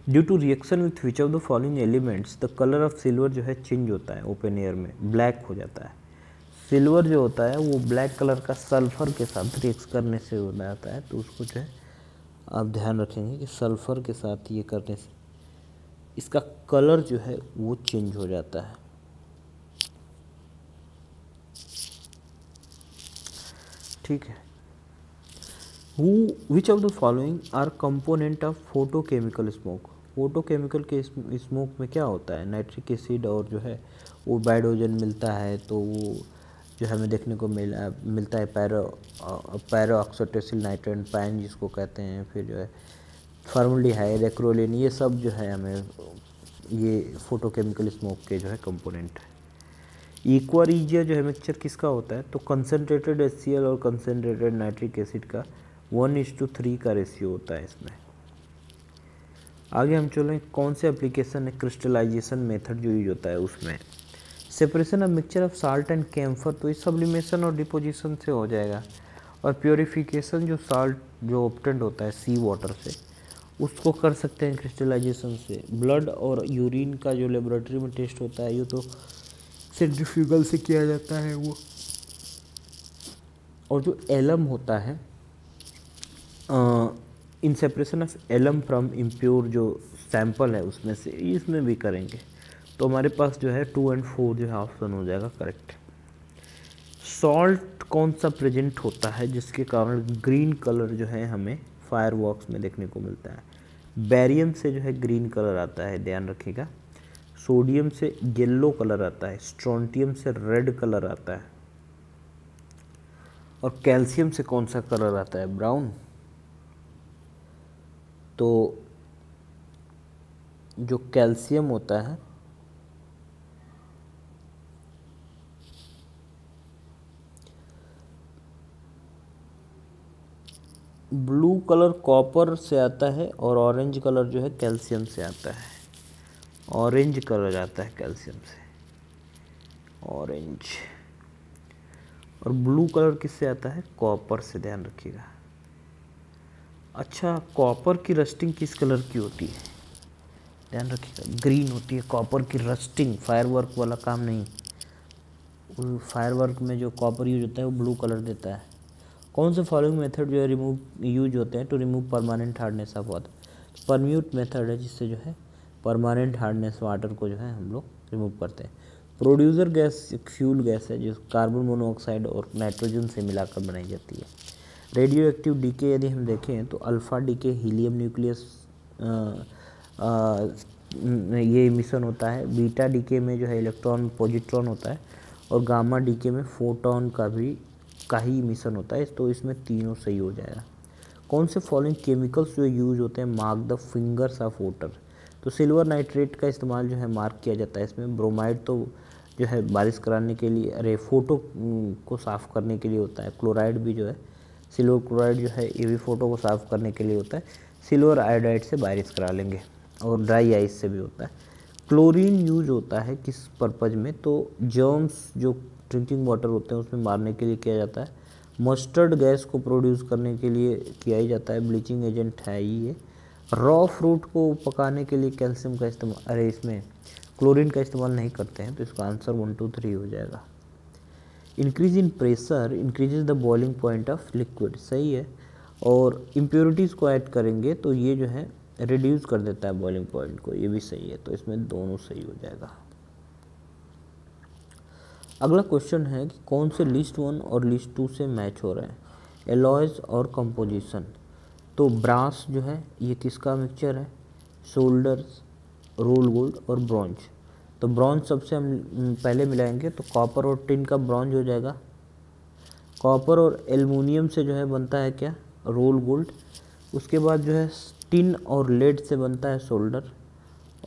Due to reaction with which of the following elements the colour of silver जो है चेंज होता है ओपन एयर में, ब्लैक हो जाता है। सिल्वर जो होता है वो ब्लैक कलर का सल्फर के साथ रिएक्ट करने से हो जाता है, तो उसको जो है आप ध्यान रखेंगे कि सल्फ़र के साथ ये करने से इसका कलर जो है वो चेंज हो जाता है। ठीक है। विच of the following R component of photochemical smoke. Photochemical के स्मोक में क्या होता है, नाइट्रिक एसिड और जो है वो बाइडोजन मिलता है, तो वो जो हमें देखने को मिलता है पैरो ऑक्सीटाइल नाइट्रेट पैन जिसको कहते हैं, फिर जो है फॉर्मल्डिहाइड, एक्रोलिन, ये सब जो है हमें ये फोटोकेमिकल स्मोक के जो है कंपोनेंट है। इक्वारिजिया जो है मिक्सचर किसका होता है, तो कंसनट्रेटेड HCl और कंसनट्रेटेड नाइट्रिक एसिड का 1:3 का रेशियो होता है इसमें। आगे हम चलें, कौन से एप्लीकेशन है क्रिस्टलाइजेशन मेथड जो यूज होता है उसमें। Separation of mixture of salt and camphor, तो ये सब्लिमेशन और डिपोजिशन से हो जाएगा। और प्योरीफिकेशन जो साल्ट जो ऑब्टेंड होता है सी वाटर से, उसको कर सकते हैं क्रिस्टलाइजेशन से। ब्लड और यूरिन का जो लेबोरेटरी में टेस्ट होता है ये तो सेंट्रीफ्यूगल से किया जाता है वो। और जो एलम होता है, in separation of alum from impure जो सैंपल है उसमें से, इसमें भी करेंगे। तो हमारे पास जो है 2 और 4 जो है ऑप्शन हो जाएगा करेक्ट। सॉल्ट कौन सा प्रेजेंट होता है जिसके कारण ग्रीन कलर जो है हमें फायरवर्क्स में देखने को मिलता है? बेरियम से जो है ग्रीन कलर आता है, ध्यान रखिएगा। सोडियम से येलो कलर आता है, स्ट्रोंटियम से रेड कलर आता है, और कैल्शियम से कौन सा कलर आता है? ब्राउन। तो जो कैल्शियम होता है ब्लू कलर कॉपर से आता है, और ऑरेंज कलर जो है कैल्शियम से आता है। ऑरेंज कलर आता है कैल्शियम से, ऑरेंज। और ब्लू कलर किससे आता है? कॉपर से, ध्यान रखिएगा। अच्छा, कॉपर की रस्टिंग किस कलर की होती है? ध्यान रखिएगा, ग्रीन होती है कॉपर की रस्टिंग। फायरवर्क वाला काम नहीं, फायरवर्क में जो कॉपर यूज होता है वो ब्लू कलर देता है। कौन से फॉलोइंग मेथड जो है रिमूव यूज होते हैं to remove permanent hardness of water? Permutit method है जिससे जो है परमानेंट हार्डनेस वाटर को जो है हम लोग रिमूव करते हैं। प्रोड्यूसर गैस एक फ्यूल गैस है जो कार्बन मोनोऑक्साइड और नाइट्रोजन से मिलाकर बनाई जाती है। रेडियो एक्टिव डीके यदि हम देखें तो अल्फ़ा डीके हीलियम न्यूक्लियस ये इमिशन होता है। बीटा डीके में जो है इलेक्ट्रॉन पॉजिट्रॉन होता है, और गामा डीके में फोटोन का ही इमिशन होता है। तो इसमें तीनों सही हो जाएगा। कौन से फॉलोइंग केमिकल्स जो यूज होते हैं mark the fingers of water? तो सिल्वर नाइट्रेट का इस्तेमाल जो है मार्क किया जाता है इसमें। ब्रोमाइड तो जो है बारिश कराने के लिए, फोटो को साफ़ करने के लिए होता है। क्लोराइड भी जो है, सिल्वर क्लोराइड जो है ये भी फ़ोटो को साफ़ करने के लिए होता है। सिल्वर आयोडाइड से बारिश करा लेंगे, और ड्राई आइस से भी होता है। क्लोरीन यूज होता है किस पर्पज़ में? तो जर्म्स जो ड्रिंकिंग वाटर होते हैं उसमें मारने के लिए किया जाता है। मस्टर्ड गैस को प्रोड्यूस करने के लिए किया ही जाता है, ब्लीचिंग एजेंट है ये। रॉ फ्रूट को पकाने के लिए कैल्शियम का इस्तेमाल, इसमें क्लोरीन का इस्तेमाल नहीं करते हैं। तो इसका आंसर 1 2 3 हो जाएगा। Increase in pressure increases the boiling point of liquid, सही है। और इम्प्योरिटीज़ को ऐड करेंगे तो ये जो है रिड्यूस कर देता है बॉइलिंग पॉइंट को, ये भी सही है। तो इसमें दोनों सही हो जाएगा। अगला क्वेश्चन है कि कौन से लिस्ट 1 और लिस्ट 2 से मैच हो रहे हैं? एलॉयज और कंपोजिशन। तो ब्रास जो है ये किसका मिक्सचर है? शोल्डर्स, रोल गोल्ड और ब्रॉन्ज। तो ब्रॉन्ज सबसे हम पहले मिलाएंगे तो कॉपर और टिन का ब्रॉन्ज हो जाएगा। कॉपर और एल्युमिनियम से जो है बनता है क्या? Roll gold. उसके बाद जो है टिन और लेड से बनता है शोल्डर,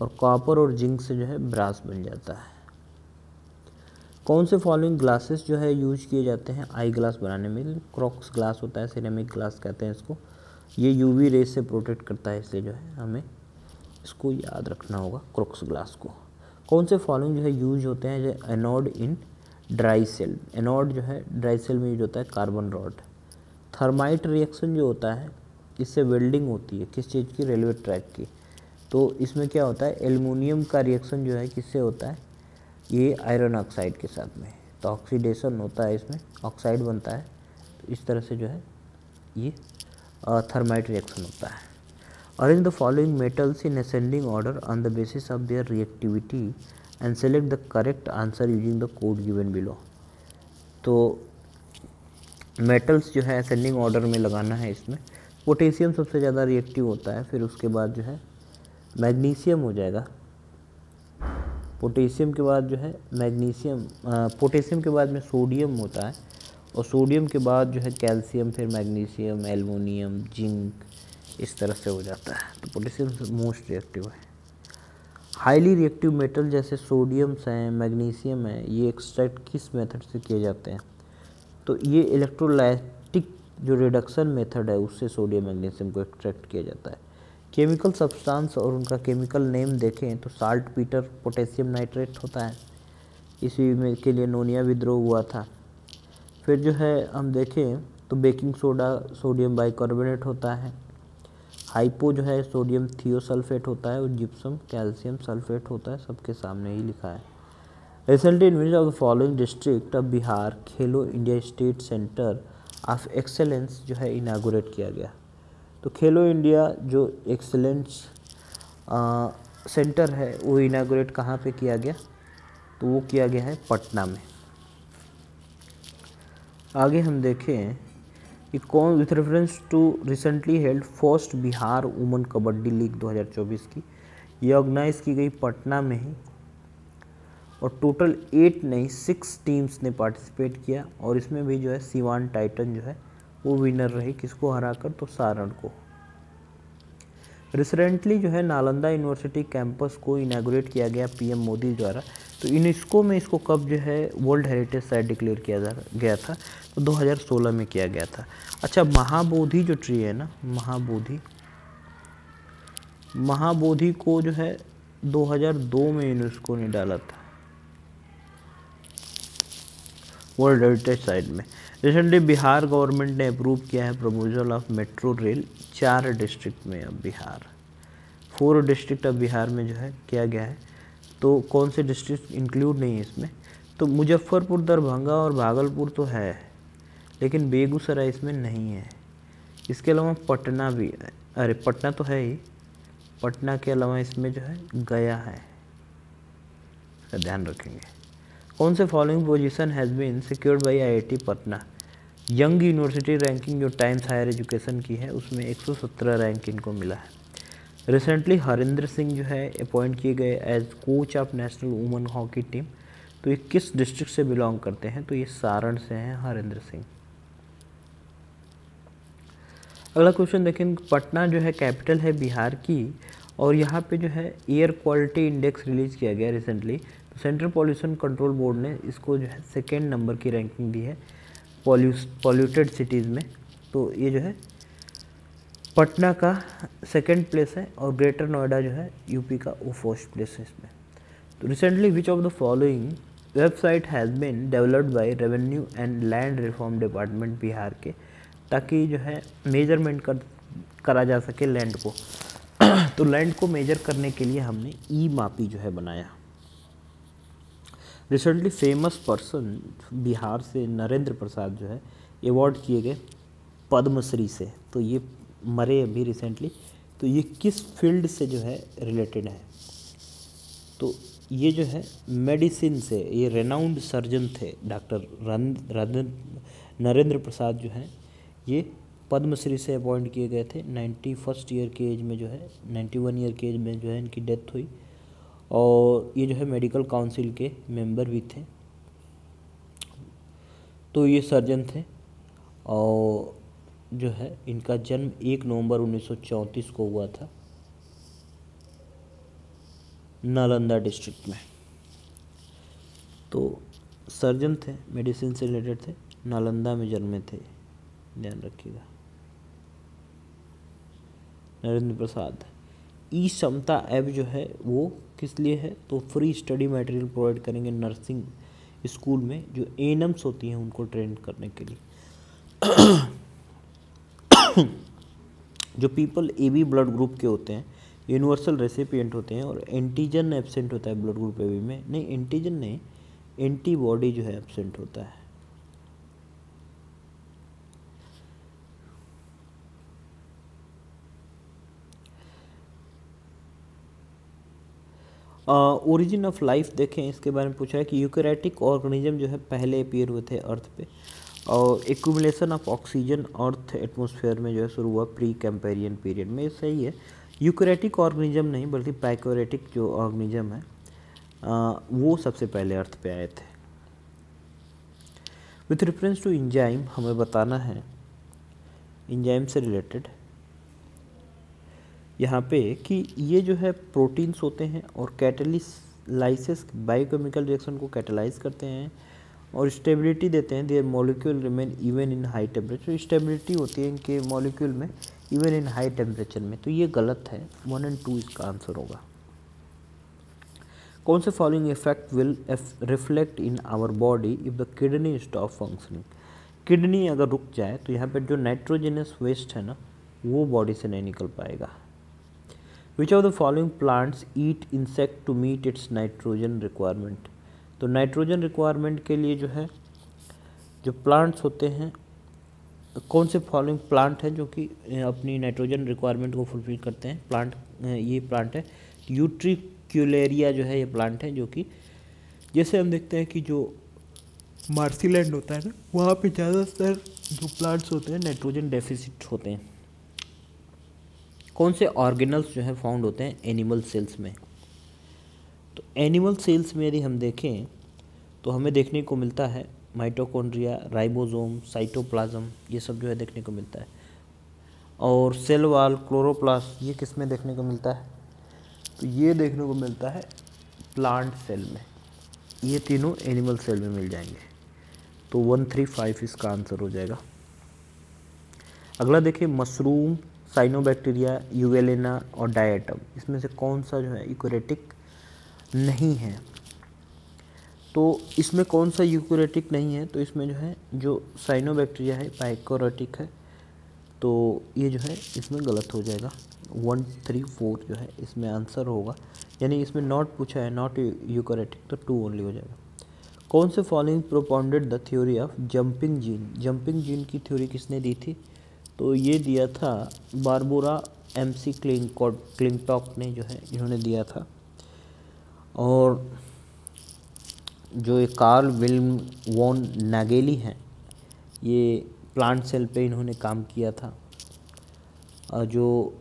और कॉपर और जिंक से जो है ब्रास बन जाता है। कौन से फॉलोइंग ग्लासेस जो है यूज किए जाते हैं आई ग्लास बनाने में? क्रॉक्स ग्लास होता है, सिरेमिक ग्लास कहते हैं इसको। ये यूवी रेज से प्रोटेक्ट करता है, इसलिए जो है हमें इसको याद रखना होगा क्रॉक्स ग्लास को। कौन से फॉलोइंग जो है यूज होते हैं जो anode in dry cell? Anode जो है ड्राई सेल में यूज होता है कार्बन रॉड। थर्माइट रिएक्शन जो होता है इससे वेल्डिंग होती है, किस चीज़ की? रेलवे ट्रैक की। तो इसमें क्या होता है? एल्युमिनियम का रिएक्शन जो है किससे होता है? ये आयरन ऑक्साइड के साथ में। तो ऑक्सीडेशन होता है, इसमें ऑक्साइड बनता है। तो इस तरह से जो है ये थर्माइट रिएक्शन होता है। Arrange the following metals in ascending order on the basis of their reactivity and select the correct answer using the code given below. तो मेटल्स जो है असेंडिंग ऑर्डर में लगाना है इसमें। पोटेशियम सबसे ज़्यादा रिएक्टिव होता है, फिर उसके बाद जो है मैग्नीशियम हो जाएगा। पोटेशियम के बाद जो है मैग्नीशियम, पोटेशियम के बाद में सोडियम होता है, और सोडियम के बाद जो है कैल्शियम, फिर मैग्नीशियम, एल्युमिनियम, जिंक, इस तरह से हो जाता है। तो पोटेशियम मोस्ट रिएक्टिव है। हाईली रिएक्टिव मेटल जैसे सोडियम्स हैं, मैग्नीशियम है, ये एक्सट्रैक्ट किस मेथड से किए जाते हैं? तो ये इलेक्ट्रोलाइटिक जो रिडक्शन मेथड है उससे सोडियम मैग्नीशियम को एक्सट्रैक्ट किया जाता है। केमिकल सब्सटेंस और उनका केमिकल नेम देखें तो साल्ट पीटर पोटेशियम नाइट्रेट होता है, इसी में के लिए नोनिया विद्रोह हुआ था। फिर जो है हम देखें तो बेकिंग सोडा सोडियम बाइकार्बोनेट होता है। हाइपो जो है सोडियम थियोसल्फेट होता है और जिप्सम कैल्शियम सल्फेट होता है, सबके सामने ही लिखा है। Recently in which of the following district of Bihar Khelo India state centre of excellence जो है इनागोरेट किया गया। तो खेलो इंडिया जो एक्सेलेंस सेंटर है वो इनागोरेट कहाँ पे किया गया, तो वो किया गया है पटना में। आगे हम देखें कि कौन with reference to recently held first Bihar women kabaddi league 2024 की, ये ऑर्गेनाइज की गई पटना में ही और टोटल 8 नहीं 6 टीम्स ने पार्टिसिपेट किया और इसमें भी जो है सिवान टाइटन जो है वो विनर रही, किसको हराकर, तो सारण को। रिसेंटली जो है नालंदा यूनिवर्सिटी कैंपस को इनागोरेट किया गया पीएम मोदी द्वारा। तो यूनेस्को में इसको कब जो है वर्ल्ड हेरिटेज साइट डिक्लेयर किया गया था, तो 2016 में किया गया था। अच्छा, महाबोधि जो ट्री है ना, महाबोधि को जो है 2002 में यूनेस्को ने डाला था वर्ल्ड हेरिटेज साइट में। रिसेंटली बिहार गवर्नमेंट ने अप्रूव किया है proposal of metro rail 4 district में। अब बिहार 4 डिस्ट्रिक्ट अब बिहार में जो है किया गया है। तो कौन से डिस्ट्रिक्ट इंक्लूड नहीं है इसमें, तो मुजफ्फरपुर, दरभंगा और भागलपुर तो है, लेकिन बेगूसराय इसमें नहीं है। इसके अलावा पटना भी, अरे पटना तो है ही, पटना के अलावा इसमें जो है गया है, इसका ध्यान रखेंगे। कौन से following position has been secured by IIT Patna, young university ranking जो टाइम्स हायर एजुकेशन की है उसमें 117 रैंक इनको मिला है। रिसेंटली हरिंद्र सिंह जो है अपॉइंट किए गए as coach of national women hockey team. तो ये किस डिस्ट्रिक्ट से बिलोंग करते हैं, तो ये सारण से हैं हरिंद्र सिंह। अगला क्वेश्चन देखें, पटना जो है कैपिटल है बिहार की और यहाँ पे जो है एयर क्वालिटी इंडेक्स रिलीज किया गया रिसेंटली। तो सेंट्रल पॉल्यूशन कंट्रोल बोर्ड ने इसको जो है 2nd नंबर की रैंकिंग दी है पॉल्यूटेड सिटीज़ में। तो ये जो है पटना का 2nd प्लेस है और ग्रेटर नोएडा जो है यूपी का वो 1st प्लेस है इसमें। तो recently which of the following website has been developed by revenue and land reform department Bihar के, ताकि जो है मेजरमेंट करा जा सके लैंड को। तो लैंड को मेजर करने के लिए हमने ई मापी जो है बनाया। रिसेंटली फेमस पर्सन बिहार से नरेंद्र प्रसाद जो है अवार्ड किए गए पद्मश्री से। तो ये मरे अभी रिसेंटली, तो ये किस फील्ड से जो है रिलेटेड है, तो ये जो है मेडिसिन से, ये रेनाउंड सर्जन थे डॉक्टर नरेंद्र प्रसाद जो हैं ये पद्मश्री से अपॉइंट किए गए थे। 91 ईयर के एज में जो है 91 ईयर के एज में जो है इनकी डेथ हुई और ये जो है मेडिकल काउंसिल के मेंबर भी थे। तो ये सर्जन थे और जो है इनका जन्म 1 नवंबर 1934 को हुआ था नालंदा डिस्ट्रिक्ट में। तो सर्जन थे, मेडिसिन से रिलेटेड थे, नालंदा में जन्मे थे, ध्यान रखिएगा। नरेंद्र प्रसाद। ई समता ऐप जो है वो किस लिए है, तो फ्री स्टडी मटेरियल प्रोवाइड करेंगे नर्सिंग स्कूल में जो एएनएम्स होती हैं उनको ट्रेन करने के लिए। जो पीपल एबी ब्लड ग्रुप के होते हैं यूनिवर्सल रेसिपिएंट होते हैं और एंटीजन एब्सेंट होता है ब्लड ग्रुप एबी में, नहीं एंटीजन नहीं, एंटीबॉडी जो है एब्सेंट होता है। ओरिजिन ऑफ लाइफ देखें, इसके बारे में पूछा है कि यूकैरियोटिक ऑर्गेनिज्म जो है पहले अपीयर हुए थे अर्थ पे और accumulation of oxygen earth atmosphere में जो है शुरू हुआ प्री कैम्पेरियन पीरियड में। सही है, यूकैरियोटिक ऑर्गेनिज्म नहीं बल्कि प्रोकैरियोटिक जो ऑर्गेनिज्म है वो सबसे पहले अर्थ पे आए थे। विथ रेफरेंस टू एंजाइम हमें बताना है, एंजाइम से रिलेटेड यहाँ पे कि ये जो है प्रोटीन्स होते हैं और कैटालिसिस बायोकेमिकल रिएक्शन को कैटालाइज करते हैं और स्टेबिलिटी देते हैं। Their molecule remain even in high temperature, stability होती है इनके मॉलिक्यूल में इवन इन हाई टेम्परेचर में। तो ये गलत है, 1 और 2 इसका आंसर होगा। कौन से following effect will reflect in our body if the kidney stop functioning. Kidney अगर रुक जाए तो यहाँ पर जो नाइट्रोजनस वेस्ट है ना वो बॉडी से नहीं निकल पाएगा। Which of the following plants eat insect to meet its nitrogen requirement. तो नाइट्रोजन रिक्वायरमेंट के लिए जो है जो प्लांट्स होते हैं, कौन से फॉलोइंग प्लांट हैं जो कि अपनी नाइट्रोजन रिक्वायरमेंट को फुलफिल करते हैं। प्लांट, ये प्लांट है यूट्रिक्युलेरिया जो है, ये प्लांट है जो कि जैसे हम देखते हैं कि जो मार्सीलैंड होता है ना, वहाँ पे ज़्यादातर जो प्लांट्स होते हैं नाइट्रोजन डेफिसिट होते हैं। कौन से ऑर्गेनल्स जो है फाउंड होते हैं एनिमल सेल्स में। तो एनिमल सेल्स में यदि हम देखें तो हमें देखने को मिलता है माइटोकॉन्ड्रिया, राइबोसोम, साइटोप्लाज्म, ये सब जो है देखने को मिलता है। और सेल वॉल, क्लोरोप्लास्ट, ये किस में देखने को मिलता है, तो ये देखने को मिलता है प्लांट सेल में। ये तीनों एनिमल सेल में मिल जाएंगे। तो 135 इसका आंसर हो जाएगा। अगला देखिए मशरूम, साइनोबैक्टीरिया, यूगेलेना और डायटम, इसमें से कौन सा जो है यूकैरियोटिक नहीं है। तो इसमें कौन सा यूकैरियोटिक नहीं है, तो इसमें जो है जो साइनोबैक्टीरिया है यूकैरियोटिक है, तो ये जो है इसमें गलत हो जाएगा। 134 जो है इसमें आंसर होगा, यानी इसमें नॉट पूछा है, नॉट यूकैरियोटिक, तो 2 ओनली हो जाएगा। कौन से following propounded the theory of jumping gene. Jumping gene की थ्योरी किसने दी थी, तो ये दिया था बारबोरा MC क्लिंटॉक ने जो है इन्होंने दिया था। और जो ये कार्ल विल्म वॉन नागेली हैं, ये प्लांट सेल पे इन्होंने काम किया था। जो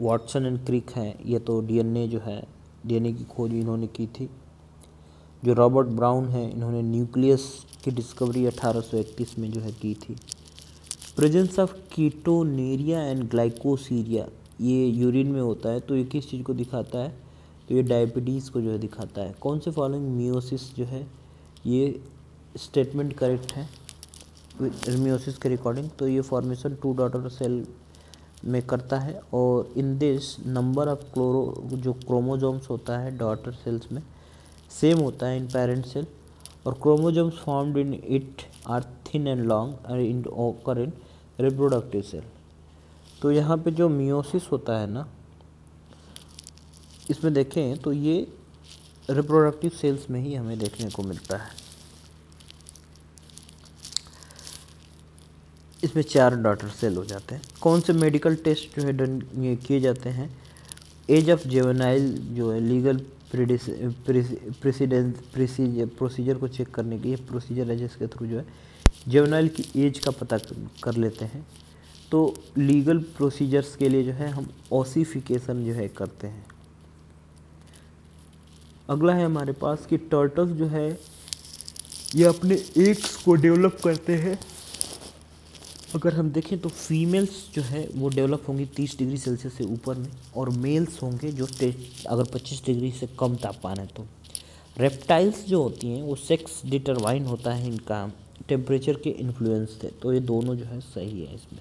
वाटसन एंड क्रिक हैं, ये तो DNA जो है, DNA की खोज इन्होंने की थी। जो रॉबर्ट ब्राउन हैं, इन्होंने न्यूक्लियस की डिस्कवरी 1831 में जो है की थी। प्रेजेंस ऑफ कीटोनेरिया एंड ग्लाइकोसीरिया, ये यूरिन में होता है, तो ये किस चीज़ को दिखाता है, तो ये डायबिटीज़ को जो है दिखाता है। कौन से फॉलोइंग मियोसिस जो है, ये स्टेटमेंट करेक्ट है मियोसिस के रिकॉर्डिंग, तो ये फॉर्मेशन 2 डॉटर सेल में करता है। और इन दिस नंबर ऑफ जो क्रोमोजोम्स होता है डॉटर सेल्स में सेम होता है इन पेरेंट सेल, और chromosomes formed in it are thin and long in occur in reproductive cell. तो यहाँ पे जो मियोसिस होता है ना, इसमें देखें तो ये रिप्रोडक्टिव सेल्स में ही हमें देखने को मिलता है। इसमें 4 डॉटर सेल हो जाते हैं। कौन से मेडिकल टेस्ट जो है डन किए जाते हैं, एज ऑफ जेवेनाइल जो है लीगल प्रोसीजर को चेक करने के लिए प्रोसीजर है जिसके थ्रू जो है जेवेनाइल की एज का पता कर लेते हैं। तो लीगल प्रोसीजर्स के लिए जो है हम ओसिफिकेशन जो है करते हैं। अगला है हमारे पास कि टर्टल्स जो है ये अपने एग्स को डेवलप करते हैं। अगर हम देखें तो फीमेल्स जो है वो डेवलप होंगी 30 डिग्री सेल्सियस से ऊपर में, और मेल्स होंगे जो अगर 25 डिग्री से कम तापमान है। तो रेप्टाइल्स जो होती हैं वो सेक्स डिटरमाइन होता है इनका टेम्परेचर के इन्फ्लुएंस से, तो ये दोनों जो है सही है इसमें।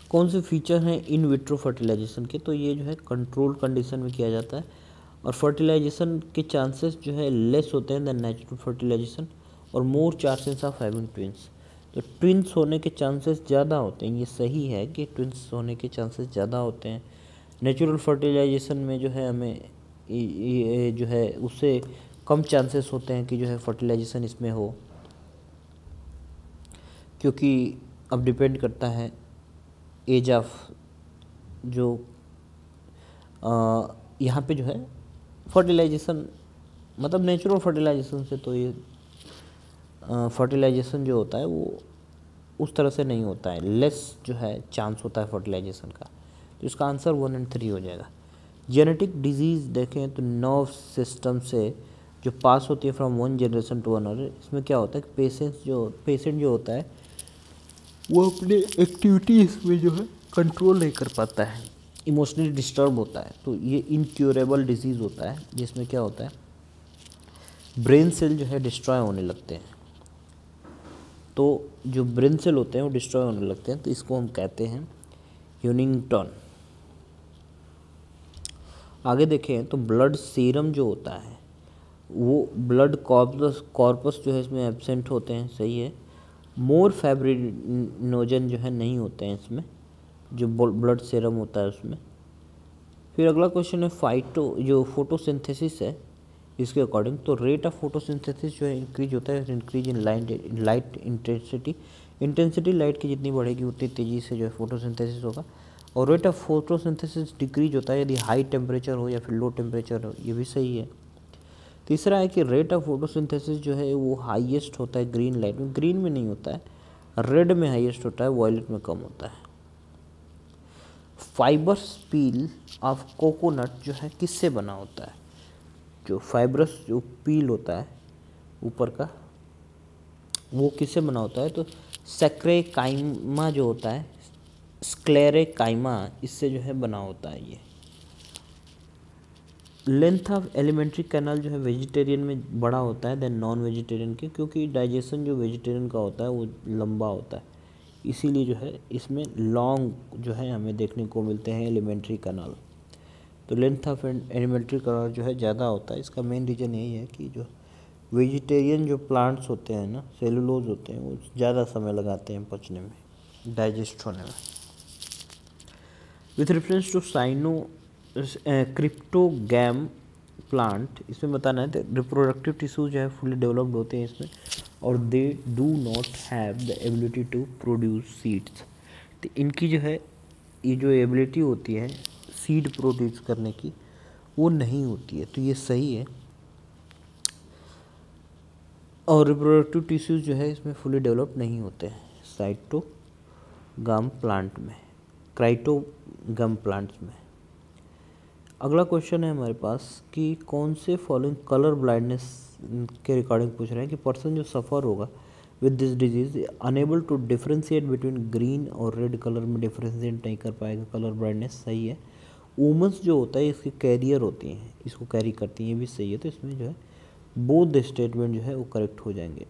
कौन से फीचर हैं इन विट्रो फर्टिलाइजेशन के, तो ये जो है कंट्रोल कंडीशन में किया जाता है, और फर्टिलाइजेशन के चांसेस जो है लेस होते हैं दैन नेचुरल फर्टिलाइजेशन, और more chances of having twins. तो ट्विंस होने के चांसेस ज़्यादा होते हैं, ये सही है कि ट्विंस होने के चांसेस ज़्यादा होते हैं। नेचुरल फर्टिलाइजेशन में जो है हमें ये जो है उससे कम चांसेस होते हैं कि जो है फर्टिलाइजेशन इसमें हो, क्योंकि अब डिपेंड करता है एज ऑफ जो यहाँ पे जो है फर्टिलाइजेशन, मतलब नेचुरल फर्टिलाइजेशन से तो ये फर्टिलाइजेशन जो होता है वो उस तरह से नहीं होता है, लेस जो है चांस होता है फर्टिलाइजेशन का। तो इसका आंसर 1 और 3 हो जाएगा। जेनेटिक डिजीज़ देखें तो नर्व सिस्टम से जो पास होती है from one generation to another, इसमें क्या होता है पेशेंट जो होता है वो अपने एक्टिविटीज़ में जो है कंट्रोल नहीं कर पाता है, इमोशनली डिस्टर्ब होता है। तो ये इनक्योरेबल डिजीज़ होता है, जिसमें क्या होता है ब्रेन सेल जो है डिस्ट्रॉय होने लगते हैं। तो जो ब्रेन सेल होते हैं वो डिस्ट्रॉय होने लगते हैं, तो इसको हम कहते हैं ह्यूनिंगटन। आगे देखें तो ब्लड सीरम जो होता है वो ब्लड कॉर्पस जो है इसमें एब्सेंट होते हैं, सही है। मोर फाइब्रिनोजन जो है नहीं होते हैं इसमें, जो ब्लड सीरम होता है उसमें। फिर अगला क्वेश्चन है जो फोटोसिंथेसिस है इसके अकॉर्डिंग, तो रेट ऑफ फोटोसिंथेसिस जो है इंक्रीज होता है, increase in light intensity light की जितनी बढ़ेगी उतनी तेज़ी से जो है फोटोसिंथेसिस होगा। और रेट ऑफ फोटोसिंथेसिस डिक्रीज होता है यदि हाई टेम्परेचर हो या फिर लो टेम्परेचर हो, ये भी सही है। तीसरा है कि रेट ऑफ फोटोसिंथेसिस जो है वो हाईएस्ट होता है ग्रीन लाइट में, ग्रीन में नहीं होता है, रेड में हाईएस्ट होता है, वायलेट में कम होता है। फाइबर्स पील ऑफ कोकोनट जो है किससे बना होता है, जो फाइबरस जो पील होता है ऊपर का वो किससे बना होता है, तो सैक्रेकाइमा जो होता है, स्क्लेरेकाइमा, इससे जो है बना होता है ये। लेंथ ऑफ एलिमेंट्री कैनाल जो है वेजिटेरियन में बड़ा होता है देन नॉन वेजिटेरियन के, क्योंकि डाइजेशन जो वेजिटेरियन का होता है वो लंबा होता है, इसीलिए जो है इसमें लॉन्ग जो है हमें देखने को मिलते हैं एलिमेंट्री कैनाल। तो लेंथ ऑफ एलिमेंट्री कैनाल जो है ज़्यादा होता है, इसका मेन रीज़न यही है कि जो वेजिटेरियन जो प्लांट्स होते हैं ना, सेलुलोज होते हैं, वो ज़्यादा समय लगाते हैं पचने में, डाइजेस्ट होने में। With reference to cryptogam plant, इसमें बताना है रिप्रोडक्टिव टिश्यू जो है फुली डेवलप्ड होते हैं इसमें, और they do not have the ability to produce seeds. तो इनकी जो है ये जो एबिलिटी होती है सीड प्रोड्यूस करने की वो नहीं होती है, तो ये सही है। और रिप्रोडक्टिव टिश्यूज जो है इसमें फुली डेवलप नहीं होते हैं साइटोगम प्लांट में, क्राइटोगम प्लांट्स में। अगला क्वेश्चन है हमारे पास कि कौन से फॉलोइंग कलर ब्लाइंडनेस के रिगार्डिंग पूछ रहे हैं कि पर्सन जो सफ़र होगा with this disease unable to differentiate between green और रेड कलर में डिफ्रेंशिएट नहीं कर पाएगा, कलर ब्लाइंडनेस सही है। वुमेंस जो होता है इसकी कैरियर होती हैं, इसको कैरी करती हैं, ये भी सही है। तो इसमें जो है बोथ स्टेटमेंट जो है वो करेक्ट हो जाएंगे।